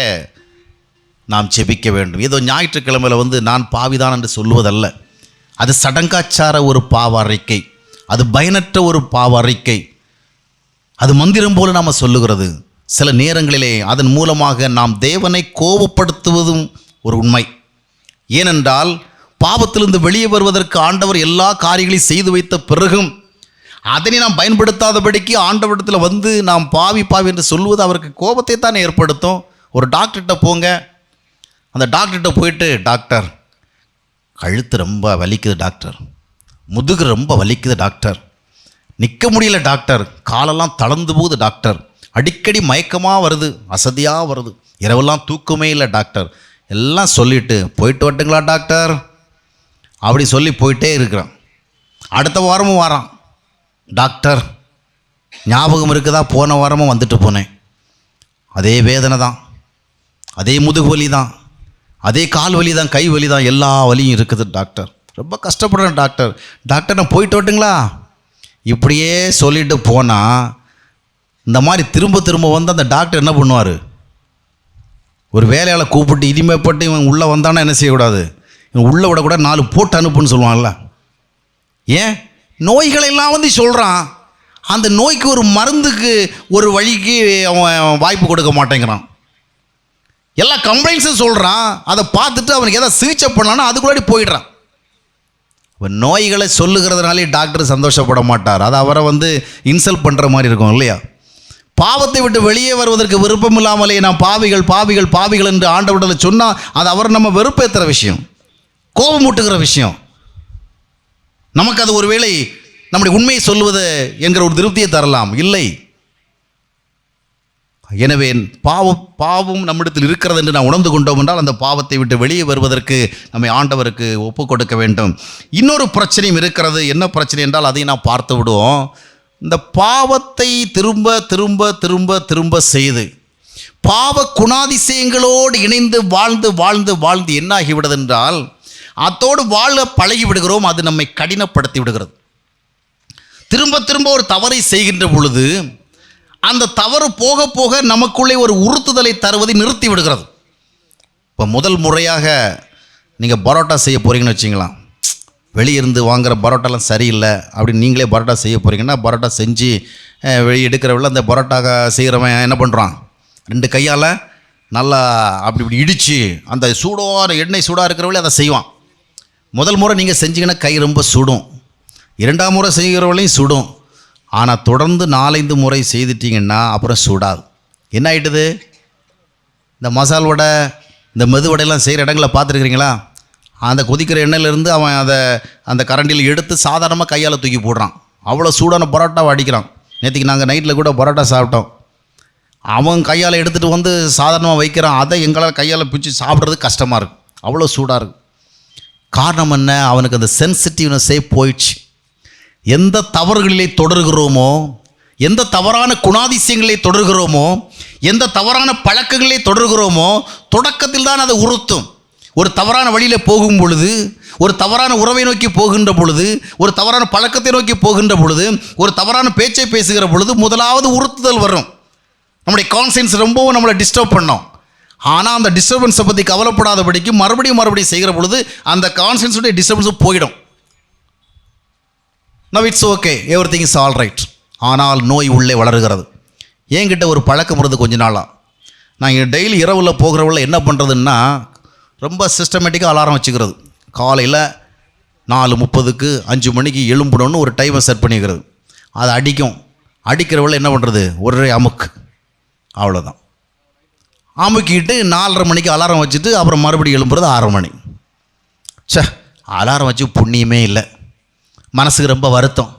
நாம் ஜெபிக்க வேண்டும். ஏதோ ஞாயிற்றுக்கிழமையில் நான் பாவிதான் என்று சொல்லுவதல்ல. அது சடங்காச்சார ஒரு பாவ அறிக்கை, அது பயனற்ற ஒரு பாவ அறிக்கை, அது மந்திரம் போல நாம் சொல்லுகிறது. சில நேரங்களிலே அதன் மூலமாக நாம் தேவனை கோபப்படுத்துவதும் ஒரு உண்மை. ஏனென்றால் பாவத்திலிருந்து வெளியே வருவதற்கு ஆண்டவர் எல்லா காரியங்களையும் செய்து வைத்த பிறகும் அதனை நாம் பயன்படுத்தாதபடிக்கு ஆண்டவரிடத்தில் வந்து நாம் பாவி பாவி என்று சொல்வது அவருக்கு கோபத்தை தான் ஏற்படுத்தும். ஒரு டாக்டர்கிட்ட போங்க, அந்த டாக்டர்கிட்ட போயிட்டு, டாக்டர் கழுத்து ரொம்ப வலிக்குது டாக்டர், முதுகு ரொம்ப வலிக்குது டாக்டர், நிற்க முடியல டாக்டர், காலெல்லாம் தளர்ந்து போகுது டாக்டர், அடிக்கடி மயக்கமாக வருது, அசதியாக வருது, இரவெல்லாம் தூக்கமே இல்லை டாக்டர், எல்லாம் சொல்லிவிட்டு போயிட்டு வரட்டுங்களா டாக்டர் அப்படி சொல்லி போயிட்டே இருக்கிறான். அடுத்த வாரமும் வரான், டாக்டர் ஞாபகம் இருக்குதா, போன வாரமும் வந்துட்டு போனேன், அதே வேதனை தான், அதே முதுகு வலி தான், அதே கால் வலி தான், கை வலி தான், எல்லா வலியும் இருக்குது டாக்டர், ரொம்ப கஷ்டப்படுறேன் டாக்டர், டாக்டர் நான் போயிட்டு வரட்டுங்களா. இப்படியே சொல்லிட்டு போனால் இந்த மாதிரி திரும்ப திரும்ப வந்து அந்த டாக்டர் என்ன பண்ணுவார், ஒரு வேலையாளை கூப்பிட்டு இனிமேப்பட்டு இவன் உள்ளே வந்தானா என்ன செய்யக்கூடாது, இவன் உள்ளே விடக்கூட 4 போட்டு அனுப்புன்னு சொல்லுவான்ல. ஏன் நோய்களெல்லாம் வந்து சொல்கிறான், அந்த நோய்க்கு ஒரு மருந்துக்கு ஒரு வழிக்கு அவன் வாய்ப்பு கொடுக்க மாட்டேங்கிறான். எல்லா கம்ப்ளைண்ட்ஸும் சொல்கிறான், அதை பார்த்துட்டு அவனுக்கு எதாவது சிகிச்சை பண்ணலான்னா அதுக்குள்ளாடி போயிடுறான். இப்போ நோய்களை சொல்லுகிறதுனாலே டாக்டர் சந்தோஷப்பட மாட்டார், அது அவரை வந்து இன்சல்ட் பண்ணுற மாதிரி இருக்கும் இல்லையா. பாவத்தை விட்டு வெளியே வருவதற்கு விருப்பம் இல்லாமலே நாம் பாவிகள் பாவிகள் பாவிகள் என்று ஆண்டவரிடத்தில் சொன்னால் அது அவர் நம்ம வெறுப்பேற்றுற விஷயம், கோபமூட்டுகிற விஷயம். நமக்கு அது ஒருவேளை நம்முடைய உண்மையை சொல்லுவது என்கிற ஒரு திருப்தியை தரலாம், இல்லை. எனவே பாவம் நம்மிடத்தில் இருக்கிறது என்று நாம் உணர்ந்து கொண்டோம் என்றால் அந்த பாவத்தை விட்டு வெளியே வருவதற்கு நம்மை ஆண்டவருக்கு ஒப்பு கொடுக்க வேண்டும். இன்னொரு பிரச்சனையும் இருக்கிறது. என்ன பிரச்சனை என்றால் அதை நாம் பார்த்து விடுவோம். இந்த பாவத்தை திரும்ப திரும்ப திரும்ப திரும்ப செய்து பாவ குணாதிசயங்களோடு இணைந்து வாழ்ந்து வாழ்ந்து வாழ்ந்து என்ன ஆகிவிடுது என்றால் அதோடு வாழ பழகி விடுகிறோம், அது நம்மை கடினப்படுத்தி விடுகிறது. திரும்ப திரும்ப ஒரு தவறை செய்கின்ற பொழுது அந்த தவறு போக போக நமக்குள்ளே ஒரு உறுத்துதலை தருவதை நிறுத்தி விடுகிறது. இப்போ முதல் முறையாக நீங்கள் பரோட்டா செய்ய போகிறீங்கன்னு வச்சிங்களேன், வெளியிருந்து வாங்குகிற பரோட்டாலாம் சரியில்லை அப்படின்னு நீங்களே பரோட்டா செய்ய போகிறீங்கன்னா, பரோட்டா செஞ்சு வெளியே எடுக்கிறவள்ள அந்த பரோட்டா செய்கிறவன் என்ன பண்ணுறான், 2 கையால் நல்லா அப்படி இப்படி இடித்து அந்த சூடான எண்ணெய் சூடாக இருக்கிறவளே அதை செய்வான். முதல் முறை நீங்கள் செஞ்சீங்கன்னா கை ரொம்ப சுடும், 2ஆம் முறை செய்கிறவளையும் சுடும். ஆனால் தொடர்ந்து 4-5 முறை செய்துட்டிங்கன்னா அப்புறம் சுடாது. என்ன ஆகிட்டுது, இந்த மசால் வடை இந்த மெது வடையெல்லாம் செய்கிற இடங்களை பார்த்துருக்குறீங்களா, அந்த கொதிக்கிற எண்ணெயிலேருந்து அவன் அதை அந்த கரண்டியில் எடுத்து சாதாரணமாக கையால் தூக்கி போடுறான், அவ்வளோ சூடான பரோட்டாவை அடிக்கிறான். நேற்றுக்கு நாங்கள் நைட்டில் கூட பரோட்டா சாப்பிட்டோம், அவன் கையால் எடுத்துகிட்டு வந்து சாதாரணமாக வைக்கிறான், அதை எங்களால் கையால் பிடிச்சி சாப்பிட்றது கஷ்டமாக இருக்குது, அவ்வளோ சூடாக இருக்குது. காரணம் என்ன, அவனுக்கு அந்த சென்சிட்டிவ்னஸே போயிடுச்சு. எந்த தவறுகளிலே தொடர்கிறோமோ, எந்த தவறான குணாதிசயங்களை தொடர்கிறோமோ, எந்த தவறான பழக்கங்களை தொடர்கிறோமோ தொடக்கத்தில் தான் அதை உறுத்தும். ஒரு தவறான வழியில் போகும் பொழுது, ஒரு தவறான உறவை நோக்கி போகின்ற பொழுது, ஒரு தவறான பழக்கத்தை நோக்கி போகின்ற பொழுது, ஒரு தவறான பேச்சை பேசுகிற பொழுது முதலாவது உறுத்துதல் வரும். நம்முடைய கான்சியன்ஸ் ரொம்பவும் நம்மளை டிஸ்டர்ப் பண்ணோம். ஆனால் அந்த டிஸ்டர்பன்ஸை பற்றி கவலைப்படாதபடிக்கு மறுபடியும் செய்கிற பொழுது அந்த கான்சியன்ஸுடைய டிஸ்டர்பன்ஸும் போயிடும். Now it's okay, everything is all right. ஆனால் நோய் உள்ளே வளருகிறது. என்கிட்ட ஒரு பழக்கம் வருது கொஞ்ச நாளாக. நான் டெய்லி இரவில் போகிறவள்ள என்ன பண்ணுறதுன்னா, ரொம்ப சிஸ்டமேட்டிக்காக அலாரம் வச்சுக்கிறது. காலையில் 4:30க்கு 5 மணிக்கு எழும்பணுன்னு ஒரு டைமை செட் பண்ணிக்கிறது. அது அடிக்கிறவள்ள என்ன பண்ணுறது, ஒரே அமுக்கு, அவ்வளோதான். அமுக்கிட்டு 4:30 மணிக்கு அலாரம் வச்சுட்டு அப்புறம் மறுபடியும் எழும்புறது 6 மணி. அலாரம் வச்சு புண்ணியமே இல்லை, மனசுக்கு ரொம்ப வருத்தம்.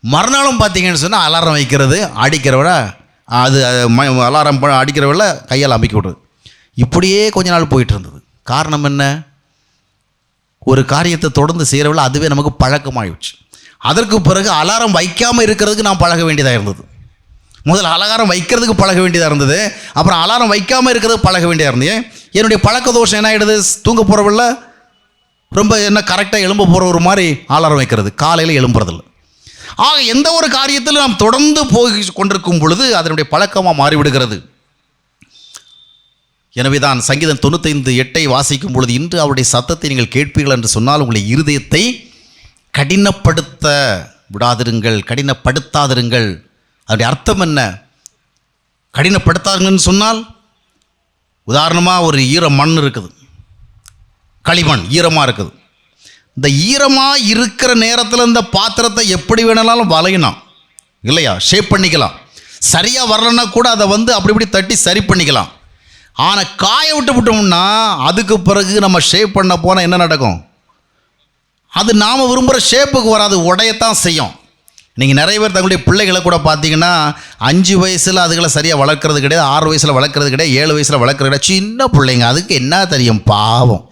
மறுநாளும் பார்த்தீங்கன்னு சொன்னால் அலாரம் வைக்கிறது, அடிக்கிறவள அது அலாரம் அடிக்கிறவள கையால் அமைக்க விடுறது. இப்படியே கொஞ்ச நாள் போயிட்டு இருந்தது. காரணம் என்ன, ஒரு காரியத்தை தொடர்ந்து செய்கிறவள அதுவே நமக்கு பழக்கமாகிடுச்சு. அதற்கு பிறகு அலாரம் வைக்காமல் இருக்கிறதுக்கு நான் பழக வேண்டியதாக இருந்தது. முதல்ல அலாரம் வைக்கிறதுக்கு பழக வேண்டியதாக இருந்தது, அப்புறம் அலாரம் வைக்காமல் இருக்கிறதுக்கு பழக வேண்டியதாக இருந்தது. என்னுடைய பழக்க தோஷம் என்ன ஆகிடுது, தூங்க போகிறவள்ள ரொம்ப என்ன கரெக்டாக எழும்ப போகிற ஒரு மாதிரி அலாரம் வைக்கிறது, காலையில் எழும்புறதில்லை. ஆக எந்த ஒரு காரியத்தில் நாம் தொடர்ந்து போய் கொண்டிருக்கும் பொழுது அதனுடைய பழக்கமாக மாறிவிடுகிறது. எனவே தான் சங்கீதம் 95:8 வாசிக்கும் பொழுது, இன்று அவருடைய சத்தத்தை நீங்கள் கேட்பீர்கள் என்று சொன்னால் உங்களை இருதயத்தை கடினப்படுத்த விடாதிருங்கள், கடினப்படுத்தாதிருங்கள். அதனுடைய அர்த்தம் என்ன, கடினப்படுத்தாதுங்கன்னு சொன்னால், உதாரணமாக ஒரு ஈர மண் இருக்குது, களிமண் ஈரமாக இருக்குது, இந்த ஈரமாக இருக்கிற நேரத்தில் இந்த பாத்திரத்தை எப்படி வேணாலும் வளையணும் இல்லையா, ஷேப் பண்ணிக்கலாம். சரியாக வரலன்னா கூட அதை அப்படி இப்படி தட்டி சரி பண்ணிக்கலாம். ஆனால் காய விட்டோம்னா அதுக்கு பிறகு நம்ம ஷேப் பண்ண போனால் என்ன நடக்கும்? அது நாம் விரும்புகிற ஷேப்புக்கு வராது, உடையத்தான் செய்யும். நீங்கள் நிறைய பேர் தங்களுடைய பிள்ளைகளை கூட பார்த்தீங்கன்னா 5 வயசில் அதுகளை சரியாக வளர்க்குறது கிடையாது, 6 வயசில் வளர்க்குறது கிடையாது, 7 வயசில் வளர்க்குறது கிடையாது. சின்ன பிள்ளைங்க, அதுக்கு என்ன தெரியும், பாவம்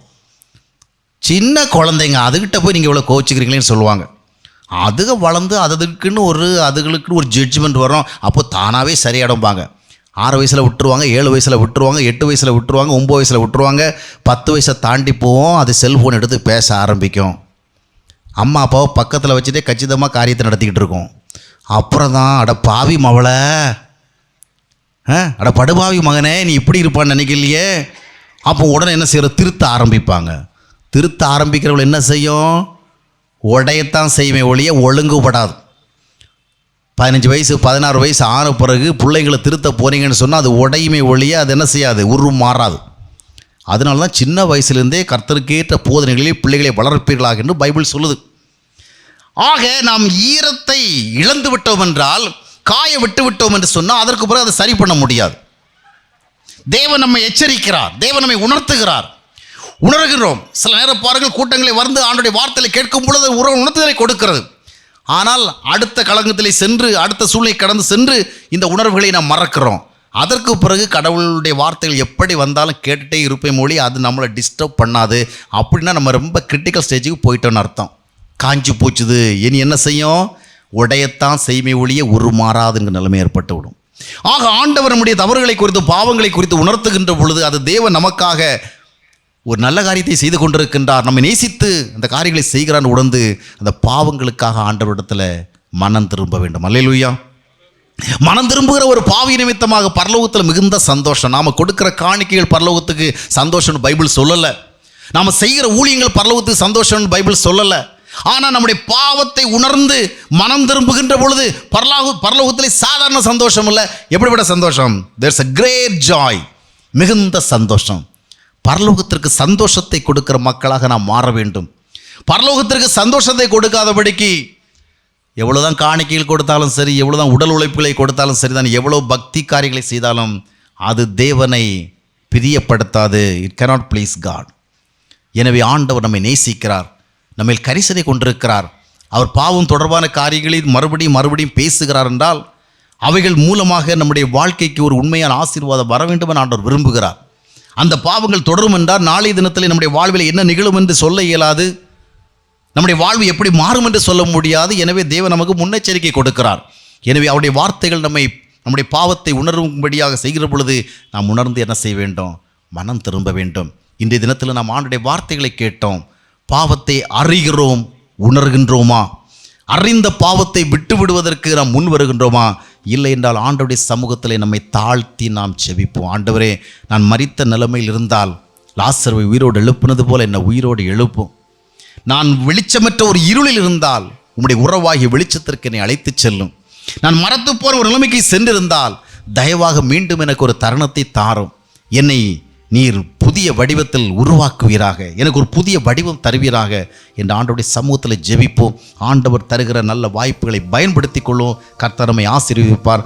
சின்ன குழந்தைங்க, அதுக்கிட்ட போய் நீங்கள் இவ்வளோ கோச்சிக்கிறீங்களேன்னு சொல்லுவாங்க. அதுக வளர்ந்து அதுக்குன்னு அதுகளுக்குன்னு ஒரு ஜட்ஜ்மெண்ட் வரும். அப்போ தானாகவே சரியாடும்பாங்க. 6 வயசில் விட்டுருவாங்க, 7 வயசில் விட்டுருவாங்க, 8 வயசில் விட்டுருவாங்க, 9 வயசில் விட்டுருவாங்க. 10 வயசை தாண்டி போவோம், அது செல்ஃபோன் எடுத்து பேச ஆரம்பிக்கும். அம்மா அப்பாவை பக்கத்தில் வச்சுட்டே கச்சிதமாக காரியத்தை நடத்திக்கிட்டு இருக்கோம். அப்புறம் தான் அட பாவி மவளை, அட படுபாவி மகனே, நீ இப்படி இருப்பான்னு நினைக்கலையே. அப்போ உடனே என்ன செய்கிற, திருத்த ஆரம்பிப்பாங்க. திருத்த ஆரம்பிக்கிறவள் என்ன செய்யும், உடையத்தான் செய்யுமே ஒழிய ஒழுங்குபடாது. 15 வயசு 16 வயசு ஆன பிறகு பிள்ளைங்களை திருத்த போனீங்கன்னு சொன்னால் அது உடையுமே ஒழிய அது என்ன செய்யாது, உருவம் மாறாது. அதனால தான் சின்ன வயசுலேருந்தே கர்த்தருக்கேற்ற போதனைகளில் பிள்ளைகளை வளர்ப்பீர்களாக என்று பைபிள் சொல்லுது. ஆக நாம் ஈரத்தை இழந்து விட்டோம் என்றால், காய விட்டு விட்டோம் என்று சொன்னால் அதற்கு பிறகு அதை சரி பண்ண முடியாது. தேவன் நம்மை எச்சரிக்கிறார், தேவன் நம்மை உணர்த்துகிறார், உணர்கிறோம். சில நேரம் பாருங்கள், கூட்டங்களை வந்து ஆண்டுடைய வார்த்தையை கேட்கும் பொழுது உணர்த்துதலை கொடுக்கிறது. ஆனால் அடுத்த களங்கத்திலே சென்று, அடுத்த சூழ்நிலை கடந்து சென்று இந்த உணர்வுகளை நாம் மறக்கிறோம். அதற்கு பிறகு கடவுளுடைய வார்த்தைகள் எப்படி வந்தாலும் கேட்டுகிட்டே இருப்பேன் மொழி, அது நம்மளை டிஸ்டர்ப் பண்ணாது. அப்படின்னா நம்ம ரொம்ப கிரிட்டிக்கல் ஸ்டேஜுக்கு போயிட்டோன்னு அர்த்தம். காஞ்சி போச்சுது, இனி என்ன செய்யும், உடையத்தான் செய்மை ஒழிய உருமாறாதுங்கிற நிலைமை ஏற்பட்டு விடும். ஆக ஆண்டவர் நம்முடைய தவறுகளை குறித்து, பாவங்களை குறித்து உணர்த்துகின்ற பொழுது அது தேவன் நமக்காக ஒரு நல்ல காரியத்தை செய்து கொண்டிருக்கின்றார், நம்மை நேசித்து அந்த காரியங்களை செய்கிறான்னு உணர்ந்து அந்த பாவங்களுக்காக ஆண்டவரிடத்தில் மனம் திரும்ப வேண்டும். அல்லேலூயா. மனம் திரும்புகிற ஒரு பாவி நிமித்தமாக பரலோகத்தில் மிகுந்த சந்தோஷம். நாம் கொடுக்கிற காணிக்கைகள் பரலோகத்துக்கு சந்தோஷம்னு பைபிள் சொல்லலை. நாம் செய்கிற ஊழியங்கள் பரலோகத்துக்கு சந்தோஷம்னு பைபிள் சொல்லலை. ஆனால் நம்முடைய பாவத்தை உணர்ந்து மனம் திரும்புகின்ற பொழுது பரலோகத்திலே சாதாரண சந்தோஷம் இல்லை, எப்படிப்பட்ட சந்தோஷம், தேர்ஸ் a great joy, மிகுந்த சந்தோஷம். பரலோகத்திற்கு சந்தோஷத்தை கொடுக்கிற மக்களாக நாம் மாற வேண்டும். பரலோகத்திற்கு சந்தோஷத்தை கொடுக்காதபடிக்கு எவ்வளோதான் காணிக்கைகள் கொடுத்தாலும் சரி, எவ்வளோதான் உடல் உழைப்புகளை கொடுத்தாலும் சரி தான், எவ்வளோ பக்தி காரியங்களை செய்தாலும் அது தேவனை பிரியப்படுத்தாது. It cannot please God. எனவே ஆண்டவர் நம்மை நேசிக்கிறார், நம்மை கரிசனை கொண்டிருக்கிறார். அவர் பாவம் தொடர்பான காரியங்களில் மறுபடியும் பேசுகிறார் என்றால் அவைகள் மூலமாக நம்முடைய வாழ்க்கைக்கு ஒரு உண்மையான ஆசீர்வாதம் வர வேண்டும் என ஆண்டவர் விரும்புகிறார். அந்த பாவங்கள் தொடரும் என்றால் நாளைய தினத்தில் நம்முடைய வாழ்வில் என்ன நிகழும் என்று சொல்ல இயலாது, நம்முடைய வாழ்வு எப்படி மாறும் என்று சொல்ல முடியாது. எனவே தேவன் நமக்கு முன்னெச்சரிக்கை கொடுக்கிறார். எனவே அவருடைய வார்த்தைகள் நம்முடைய பாவத்தை உணரும்படியாக செய்கிற பொழுது நாம் உணர்ந்து என்ன செய்ய வேண்டும், மனம் திரும்ப வேண்டும். இன்றைய தினத்தில் நாம் ஆண்டுடைய வார்த்தைகளை கேட்டோம். பாவத்தை அறிகிறோம், உணர்கின்றோமா? அறிந்த பாவத்தை விட்டு விடுவதற்கு நாம் முன் வருகின்றோமா? இல்லை என்றால் ஆண்டவருடைய சமூகத்தில் நம்மை தாழ்த்தி நாம் செபிப்போம். ஆண்டவரே, நான் மரித்த நிலைமையில் இருந்தால் லாசருவை உயிரோடு எழுப்புனது போல என்னை உயிரோடு எழுப்பும். நான் வெளிச்சமற்ற ஒரு இருளில் இருந்தால் உம்முடைய உறவாகிய வெளிச்சத்திற்கு என்னை அழைத்து செல்லும். நான் மறத்து போன ஒரு நிலைமைக்கு சென்றிருந்தால் தயவாக மீண்டும் எனக்கு ஒரு தருணத்தை தாரும். என்னை நீர் புதிய வடிவத்தில் உருவாக்குவீராக, எனக்கு ஒரு புதிய வடிவம் தருவீராக என்ற ஆண்டவருடைய சமூகத்தில் ஜெபிப்போம். ஆண்டவர் தருகிற நல்ல வாய்ப்புகளை பயன்படுத்திக் கொள்ளும். கர்த்தர் நம்மை ஆசீர்வதிப்பார்.